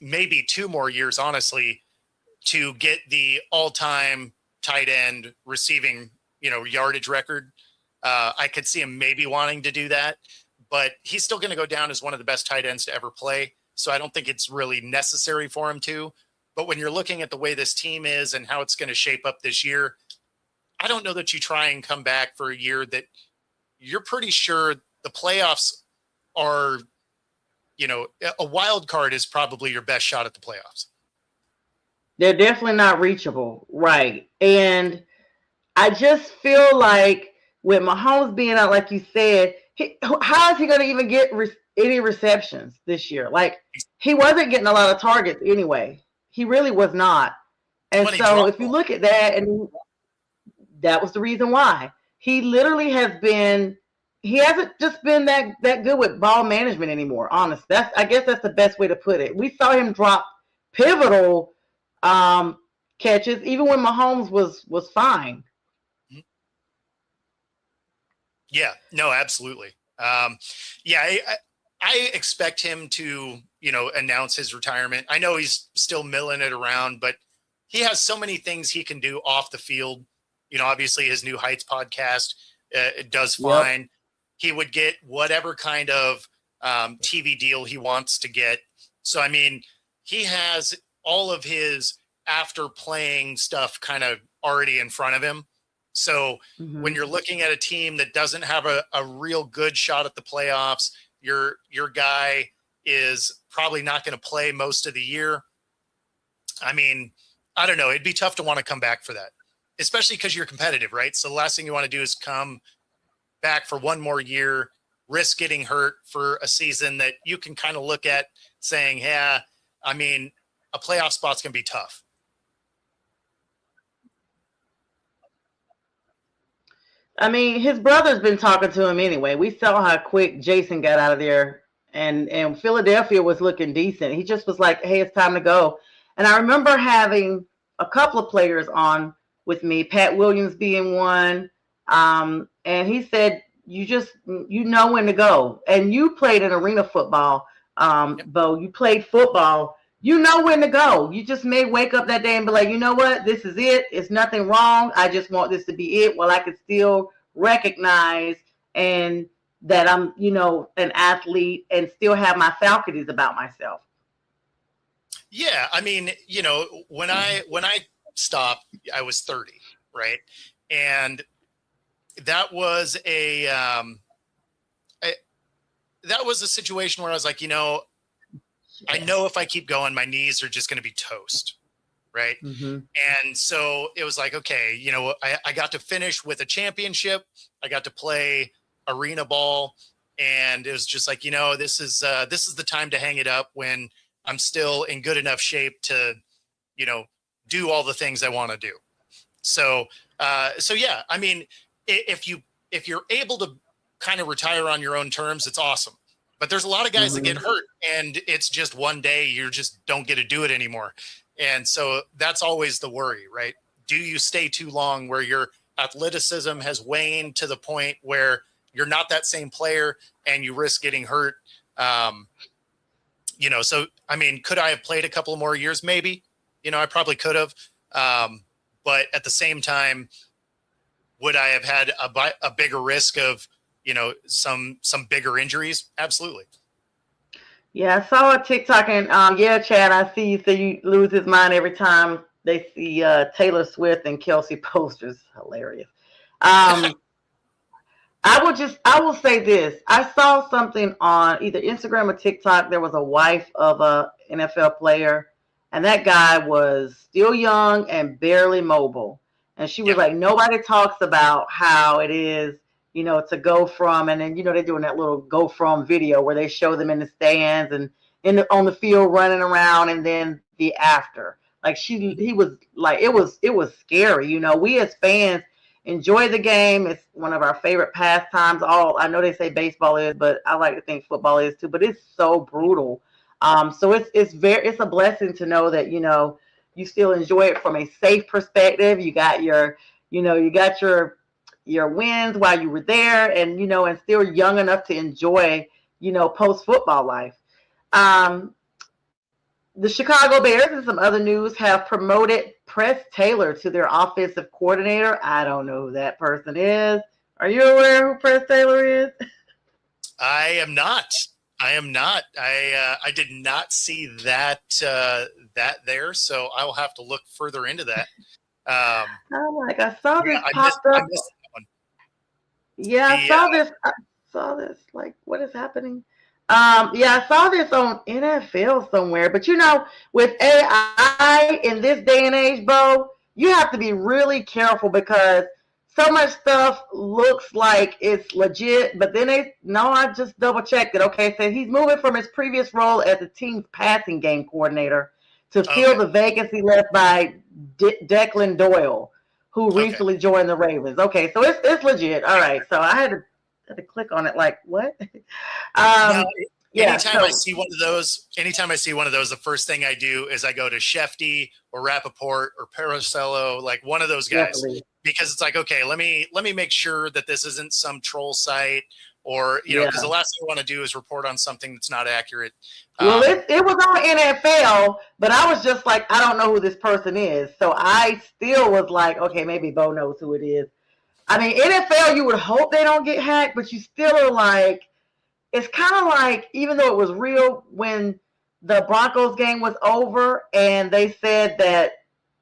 maybe 2 more years, honestly, to get the all-time tight end receiving, you know, yardage record. I could see him maybe wanting to do that, but he's still going to go down as one of the best tight ends to ever play. So I don't think it's really necessary for him to. But when you're looking at the way this team is and how it's going to shape up this year, I don't know that you try and come back for a year that you're pretty sure the playoffs are, you know, a wild card is probably your best shot at the playoffs. They're definitely not reachable. Right. And I just feel like with Mahomes being out, like you said, how is he going to even get any receptions this year? Like, he wasn't getting a lot of targets anyway. He really was not. And so if you look at that, and that was the reason why. He literally has been, he hasn't just been that good with ball management anymore, honestly. I guess that's the best way to put it. We saw him drop pivotal catches even when Mahomes was fine. Yeah, no, absolutely. I expect him to, you know, announce his retirement. I know he's still milling it around, but he has so many things he can do off the field. You know, obviously his New Heights podcast it does fine. Yep. He would get whatever kind of TV deal he wants to get. So, I mean, he has all of his after playing stuff kind of already in front of him. So when you're looking at a team that doesn't have a real good shot at the playoffs, your guy is probably not going to play most of the year. I mean, I don't know. It'd be tough to want to come back for that, especially because you're competitive, right? So the last thing you want to do is come back for one more year, risk getting hurt for a season that you can kind of look at saying, yeah, I mean, a playoff spot's going to be tough. I mean, his brother's been talking to him anyway. We saw how quick Jason got out of there, and Philadelphia was looking decent. He just was like, hey, it's time to go. And I remember having a couple of players on with me, Pat Williams being one, and he said, you know when to go. And you played in arena football, Bo. You played football. You know when to go. You just may wake up that day and be like, you know what? This is it. It's nothing wrong. I just want this to be it. While I could still recognize and that I'm, an athlete and still have my faculties about myself. Yeah. I mean, when I stopped, I was 30, right? And that was that was a situation where I was like, I know if I keep going, my knees are just going to be toast. Right. Mm-hmm. And so it was like, okay, I got to finish with a championship. I got to play arena ball. And it was just like, this is the time to hang it up when I'm still in good enough shape to, do all the things I want to do. So yeah, I mean, if you're able to kind of retire on your own terms, it's awesome. But there's a lot of guys that get hurt and it's just one day you just don't get to do it anymore. And so that's always the worry, right? Do you stay too long where your athleticism has waned to the point where you're not that same player and you risk getting hurt? So, I mean, could I have played a couple more years? Maybe, I probably could have. But at the same time, would I have had a bigger risk of, some bigger injuries? Absolutely. Yeah, I saw a TikTok and Chad, I see you say you lose his mind every time they see Taylor Swift and Kelsey posters. Hilarious. I will say this. I saw something on either Instagram or TikTok. There was a wife of a NFL player, and that guy was still young and barely mobile. And she was like, nobody talks about how it is, to go from, and then, they're doing that little go from video where they show them in the stands and on the field running around, and then the after. Like he was like, it was scary. We as fans enjoy the game. It's one of our favorite pastimes. I know they say baseball is, but I like to think football is too, but it's so brutal. So it's a blessing to know that, you still enjoy it from a safe perspective. You got your wins while you were there, and and still young enough to enjoy post football life. The Chicago Bears and some other news have promoted Press Taylor to their offensive coordinator. I don't know who that person is. Are you aware who Press Taylor is? I am not. I did not see that there, so I will have to look further into that. I saw this popped up. I saw this. Like, what is happening? I saw this on NFL somewhere. But with AI in this day and age, Bo, you have to be really careful because so much stuff looks like it's legit. But then I just double checked it. Okay, so he's moving from his previous role as the team's passing game coordinator to fill the vacancy left by Declan Doyle, who recently joined the Ravens. Okay, so it's legit. All right, so I had to click on it. Like, what? Anytime I see one of those, the first thing I do is I go to Shefty or Rappaport or Paracello, like one of those guys, definitely. Because it's like, okay, let me make sure that this isn't some troll site or, because the last thing I want to do is report on something that's not accurate. Well, it was on NFL, but I was just like, I don't know who this person is. So I still was like, okay, maybe Bo knows who it is. I mean, NFL, you would hope they don't get hacked, but you still are like, it's kind of like, even though it was real, when the Broncos game was over and they said that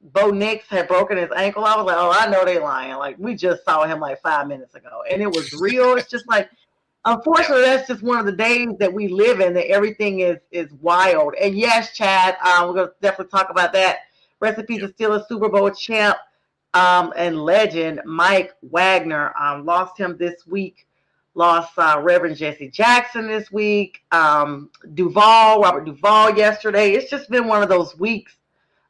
Bo Nix had broken his ankle, I was like, oh, I know they lying. Like, we just saw him like 5 minutes ago. And it was real. It's just like, unfortunately, that's just one of the days that we live in. That everything is wild. And yes, Chad, we're gonna definitely talk about that. Recipe to steal a Super Bowl champ and legend Mike Wagner. Lost him this week. Lost Reverend Jesse Jackson this week. Robert Duvall yesterday. It's just been one of those weeks.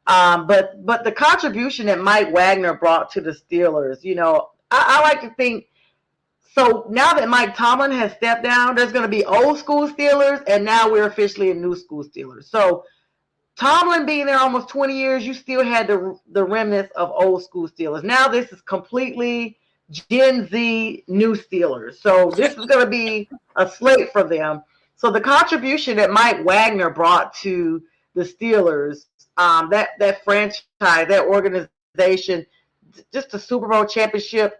But the contribution that Mike Wagner brought to the Steelers, I like to think. So now that Mike Tomlin has stepped down, there's going to be old school Steelers, and now we're officially a new school Steelers. So Tomlin being there almost 20 years, you still had the remnants of old school Steelers. Now this is completely Gen Z new Steelers. So this is going to be a slate for them. So the contribution that Mike Wagner brought to the Steelers, that franchise, that organization, just a Super Bowl championship,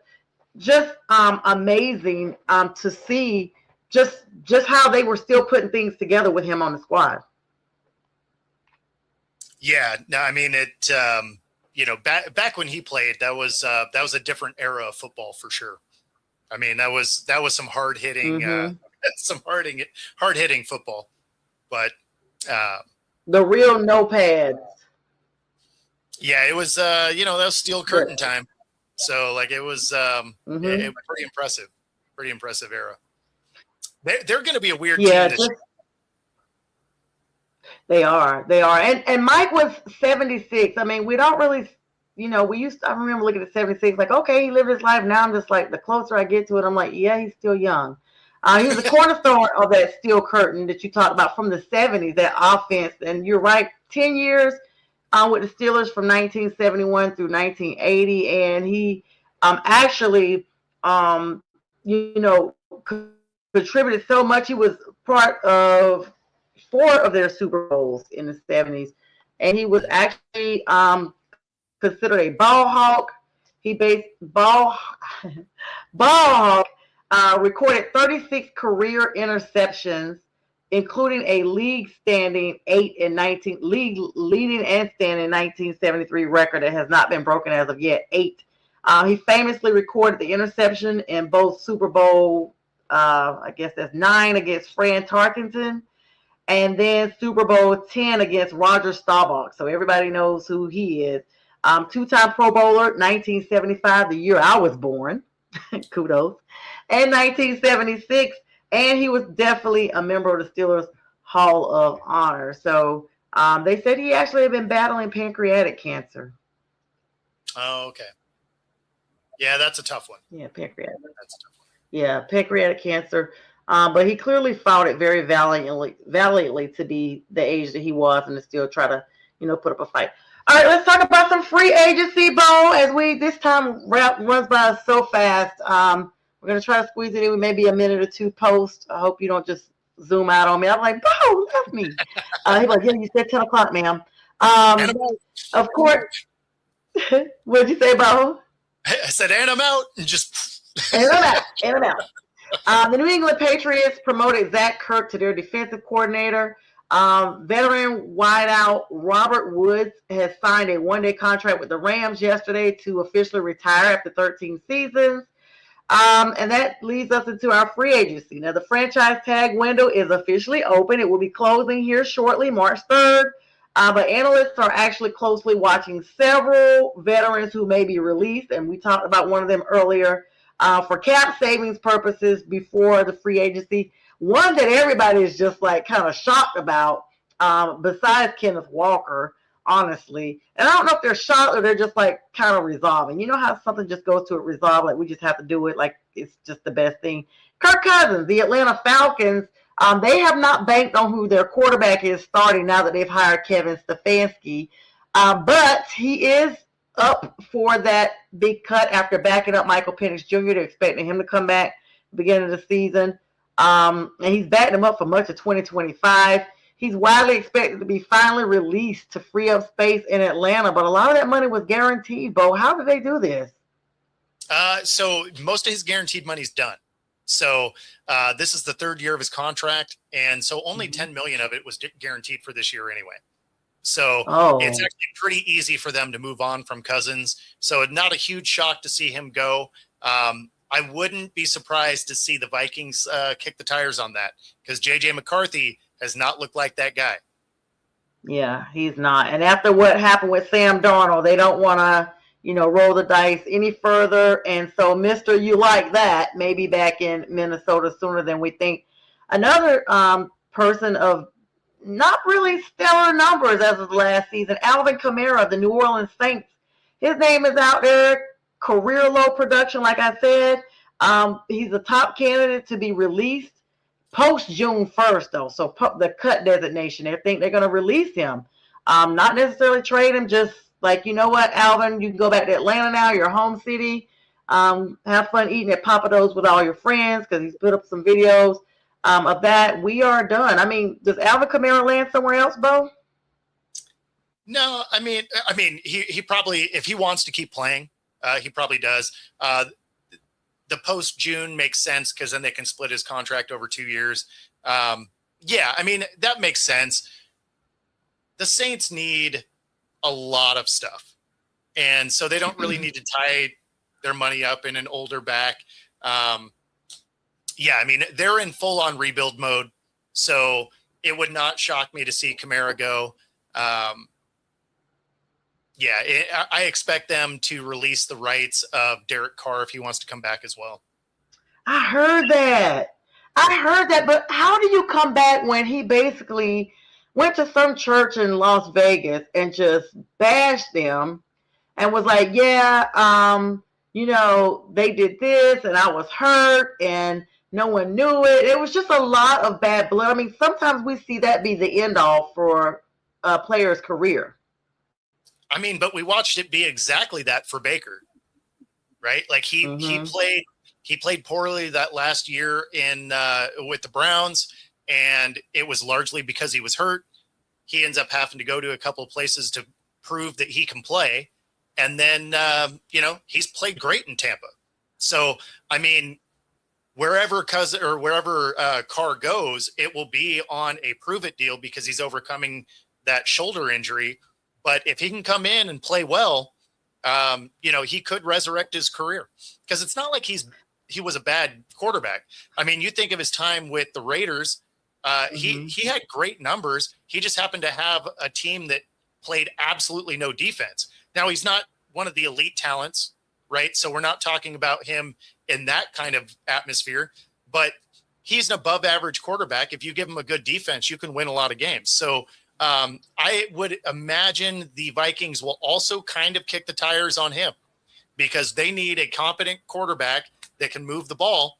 just amazing to see just how they were still putting things together with him on the squad. Yeah, no, I mean it. Back when he played, that was a different era of football for sure. I mean, that was some hard hitting, hard hitting football. But the real no pads. Yeah, it was. That was steel curtain time. So like it was. It was pretty impressive. Pretty impressive era. They're going to be a weird team this year. They are. And Mike was 76. I mean, we don't really, I remember looking at 76, like, okay, he lived his life. Now I'm just like, the closer I get to it, I'm like, yeah, he's still young. He was a cornerstone of that steel curtain that you talked about from the 70s, that offense. And you're right, 10 years with the Steelers from 1971 through 1980. And he actually, contributed so much. He was part of 4 of their Super Bowls in the 70s. And he was actually considered a ball hawk. He recorded 36 career interceptions, including a league leading and standing 1973 record that has not been broken as of yet, 8. He famously recorded the interception in both Super Bowl, I guess that's 9 against Fran Tarkenton, and then Super Bowl 10 against Roger Staubach. So everybody knows who he is. 2-time Pro Bowler, 1975, the year I was born. Kudos. And 1976. And he was definitely a member of the Steelers Hall of Honor. So they said he actually had been battling pancreatic cancer. Oh, okay. Yeah, that's a tough one. Yeah, pancreatic. That's a tough one. Yeah, pancreatic cancer. But he clearly fought it very valiantly to be the age that he was and to still try to, put up a fight. All right, let's talk about some free agency, Bo, as this time runs by us so fast. We're going to try to squeeze it in with maybe a minute or two post. I hope you don't just zoom out on me. I'm like, Bo, left me. He's like, yeah, you said 10 o'clock, ma'am. Of course. What did you say, Bo? I said, and I'm out. And just. And I'm out. The New England Patriots promoted Zach Kirk to their defensive coordinator. Veteran wideout Robert Woods has signed a 1-day contract with the Rams yesterday to officially retire after 13 seasons. And that leads us into our free agency. Now, the franchise tag window is officially open. It will be closing here shortly, March 3rd. But analysts are actually closely watching several veterans who may be released. And we talked about one of them earlier. For cap savings purposes before the free agency. One that everybody is just like kind of shocked about, besides Kenneth Walker, honestly. And I don't know if they're shocked or they're just like kind of resolving. You know how something just goes to a resolve, like we just have to do it, like it's just the best thing. Kirk Cousins, the Atlanta Falcons, they have not banked on who their quarterback is starting now that they've hired Kevin Stefanski. But he is up for that big cut after backing up Michael Penix Jr. They're expecting him to come back beginning of the season. And he's backing him up for much of 2025. He's widely expected to be finally released to free up space in Atlanta, but a lot of that money was guaranteed, Bo. How did they do this? So most of his guaranteed money's done. So this is the 3rd year of his contract, and so only $10 million of it was guaranteed for this year anyway. So it's actually pretty easy for them to move on from Cousins. So not a huge shock to see him go. I wouldn't be surprised to see the Vikings kick the tires on that, because J.J. McCarthy has not looked like that guy. Yeah, he's not. And after what happened with Sam Darnold, they don't want to, roll the dice any further. And so, Mr. You Like That may be back in Minnesota sooner than we think. Another person of not really stellar numbers as of last season, Alvin Kamara, the New Orleans Saints. His name is out there, career low production, like I said. He's a top candidate to be released post June 1st, though. So the cut designation, they think they're going to release him. Not necessarily trade him, just like, you know what, Alvin, you can go back to Atlanta now, your home city. Have fun eating at Papa Do's with all your friends, because he's put up some videos of that. We are done. I mean, does Alvin Kamara land somewhere else, Bo? No, I mean, he probably, if he wants to keep playing, he probably does. The post June makes sense, because then they can split his contract over 2 years. Yeah, I mean, that makes sense. The Saints need a lot of stuff, and so they don't really need to tie their money up in an older back. Yeah, I mean, they're in full on rebuild mode, so it would not shock me to see Kamara go. Yeah, I expect them to release the rights of Derek Carr if he wants to come back as well. I heard that, but how do you come back when he basically went to some church in Las Vegas and just bashed them and was like, yeah, they did this and I was hurt and no one knew it. It was just a lot of bad blood. I mean, sometimes we see that be the end all for a player's career. I mean, but we watched it be exactly that for Baker, right? Like he played poorly that last year with the Browns, and it was largely because he was hurt. He ends up having to go to a couple of places to prove that he can play, and then he's played great in Tampa. So I mean, wherever Carr goes, it will be on a prove it deal because he's overcoming that shoulder injury. But if he can come in and play well, he could resurrect his career, because it's not like he was a bad quarterback. I mean, you think of his time with the Raiders, he had great numbers. He just happened to have a team that played absolutely no defense. Now, he's not one of the elite talents, right? So we're not talking about him in that kind of atmosphere, but he's an above average quarterback. If you give him a good defense, you can win a lot of games. So I would imagine the Vikings will also kind of kick the tires on him, because they need a competent quarterback that can move the ball,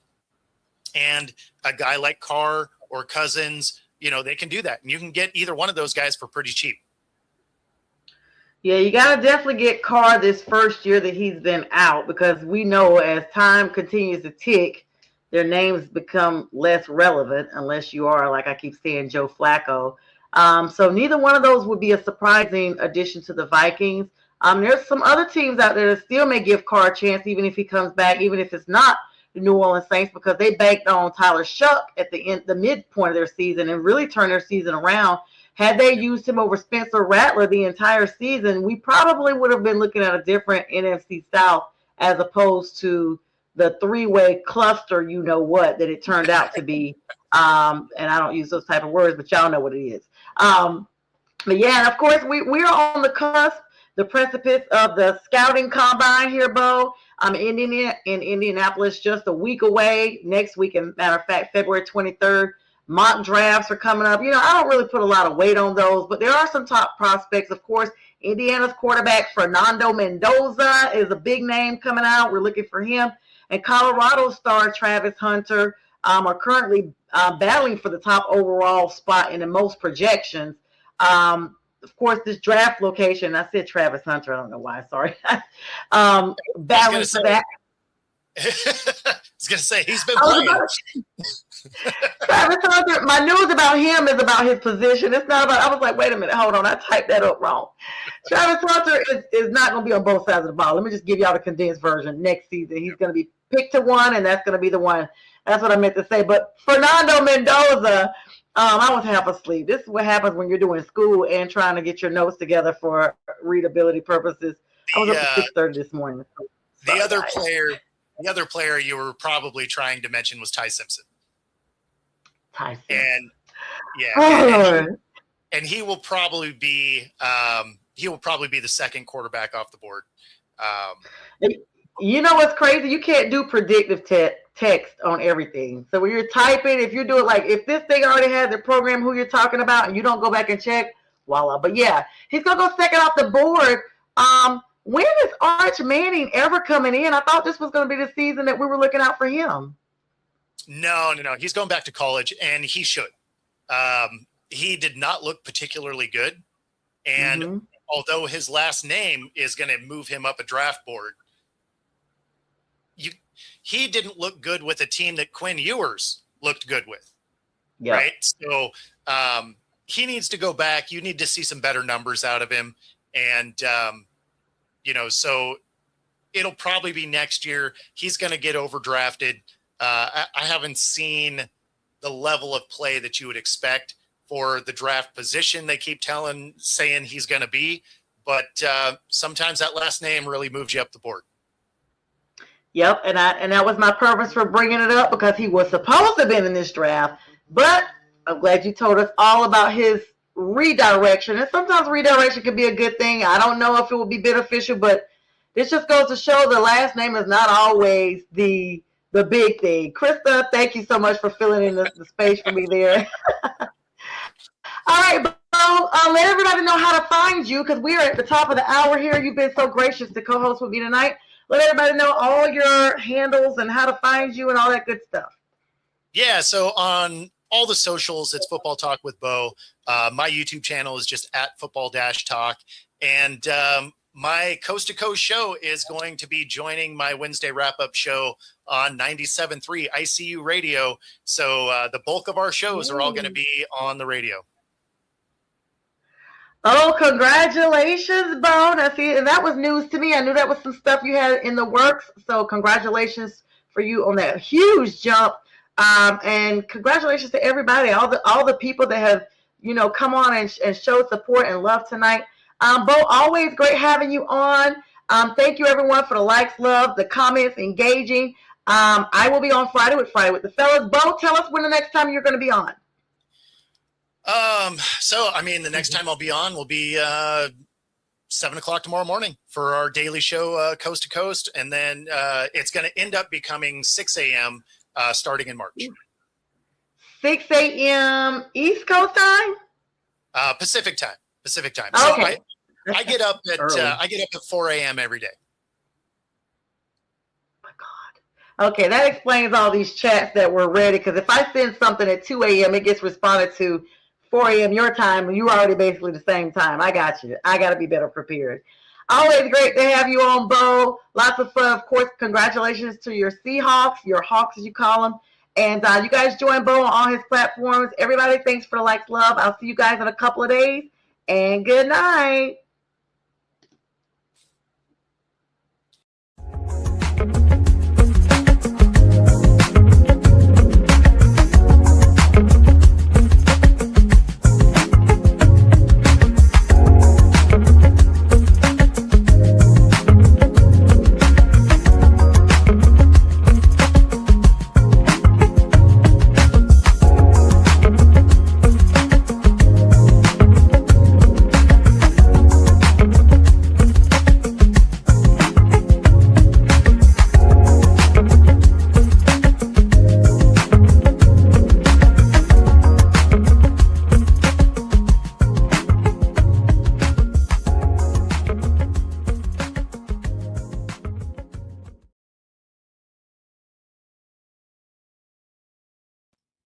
and a guy like Carr or Cousins, they can do that. And you can get either one of those guys for pretty cheap. Yeah, you got to definitely get Carr this first year that he's been out, because we know as time continues to tick, their names become less relevant unless you are, like I keep saying, Joe Flacco. So neither one of those would be a surprising addition to the Vikings. There's some other teams out there that still may give Carr a chance, even if he comes back, even if it's not the New Orleans Saints, because they banked on Tyler Shuck at the midpoint of their season and really turned their season around. Had they used him over Spencer Rattler the entire season, we probably would have been looking at a different NFC South, as opposed to the three-way cluster, that it turned out to be. And I don't use those type of words, but y'all know what it is. But yeah, and of course, we're on the cusp, the precipice of the scouting combine here, Bo. I'm in Indianapolis, just a week away. Next week, as a matter of fact, February 23rd. Mock drafts are coming up. I don't really put a lot of weight on those, but there are some top prospects. Of course, Indiana's quarterback Fernando Mendoza is a big name coming out. We're looking for him. And Colorado star Travis Hunter are currently battling for the top overall spot in the most projections. Of course, this draft location, I said Travis Hunter. I don't know why. Sorry. Battling for that. I was going to say, he's been playing. Travis Hunter, my news about him is about his position. It's not about, I was like, wait a minute, hold on, I typed that up wrong. Travis Hunter is not going to be on both sides of the ball. Let me just give y'all the condensed version. Next season, he's going to be picked to one, and that's going to be the one. That's what I meant to say. But Fernando Mendoza, I was half asleep. This is what happens when you're doing school and trying to get your notes together for readability purposes. I was up at 6:30 this morning. The other player The other player you were probably trying to mention was Ty Simpson. Tyson. And yeah, Oh, and he will probably be the second quarterback off the board. You know what's crazy? You can't do predictive text on everything. So when you're typing, if you do it like if this thing already has the program who you're talking about and you don't go back and check, voila. But yeah, he's gonna go second off the board. When is Arch Manning ever coming in? I thought this was gonna be the season that we were looking out for him. No. He's going back to college, and he should. He did not look particularly good, and although his last name is going to move him up a draft board, he didn't look good with a team that Quinn Ewers looked good with. Yeah. Right. So he needs to go back. You need to see some better numbers out of him. And, so it'll probably be next year. He's going to get overdrafted. I haven't seen the level of play that you would expect for the draft position they keep saying he's going to be. But sometimes that last name really moves you up the board. Yep, and that was my purpose for bringing it up because he was supposed to have been in this draft. But I'm glad you told us all about his redirection. And sometimes redirection can be a good thing. I don't know if it will be beneficial, but this just goes to show the last name is not always the big thing. Krista, thank you so much for filling in the space for me there. All right, Bo, let everybody know how to find you because we are at the top of the hour here. You've been so gracious to co-host with me tonight. Let everybody know all your handles and how to find you and all that good stuff. Yeah, so on all the socials, it's Football Talk with Bo. My YouTube channel is just at Football-Talk. And my Coast to Coast show is going to be joining my Wednesday wrap-up show on 97.3 ICU Radio. So the bulk of our shows are all going to be on the radio. Oh, congratulations, Bo. Now, see, and that was news to me. I knew that was some stuff you had in the works. So congratulations for you on that huge jump. And congratulations to everybody, all the people that have, come on and show support and love tonight. Bo, always great having you on. Thank you, everyone, for the likes, love, the comments, engaging. I will be on Friday with the fellas. Bo, tell us when the next time you're going to be on. The next time I'll be on will be 7:00 tomorrow morning for our daily show, Coast to Coast. And then it's going to end up becoming 6 a.m. Starting in March. 6 a.m. East Coast time? Pacific time. Okay. So I get up at 4 a.m. every day. Oh my God. Okay, that explains all these chats that were ready. Because if I send something at 2 a.m., it gets responded to 4 a.m. your time, and you're already basically the same time. I got you. I got to be better prepared. Always great to have you on, Bo. Lots of fun. Of course, congratulations to your Seahawks, your Hawks as you call them. And you guys join Bo on all his platforms. Everybody, thanks for the likes, love. I'll see you guys in a couple of days. And good night.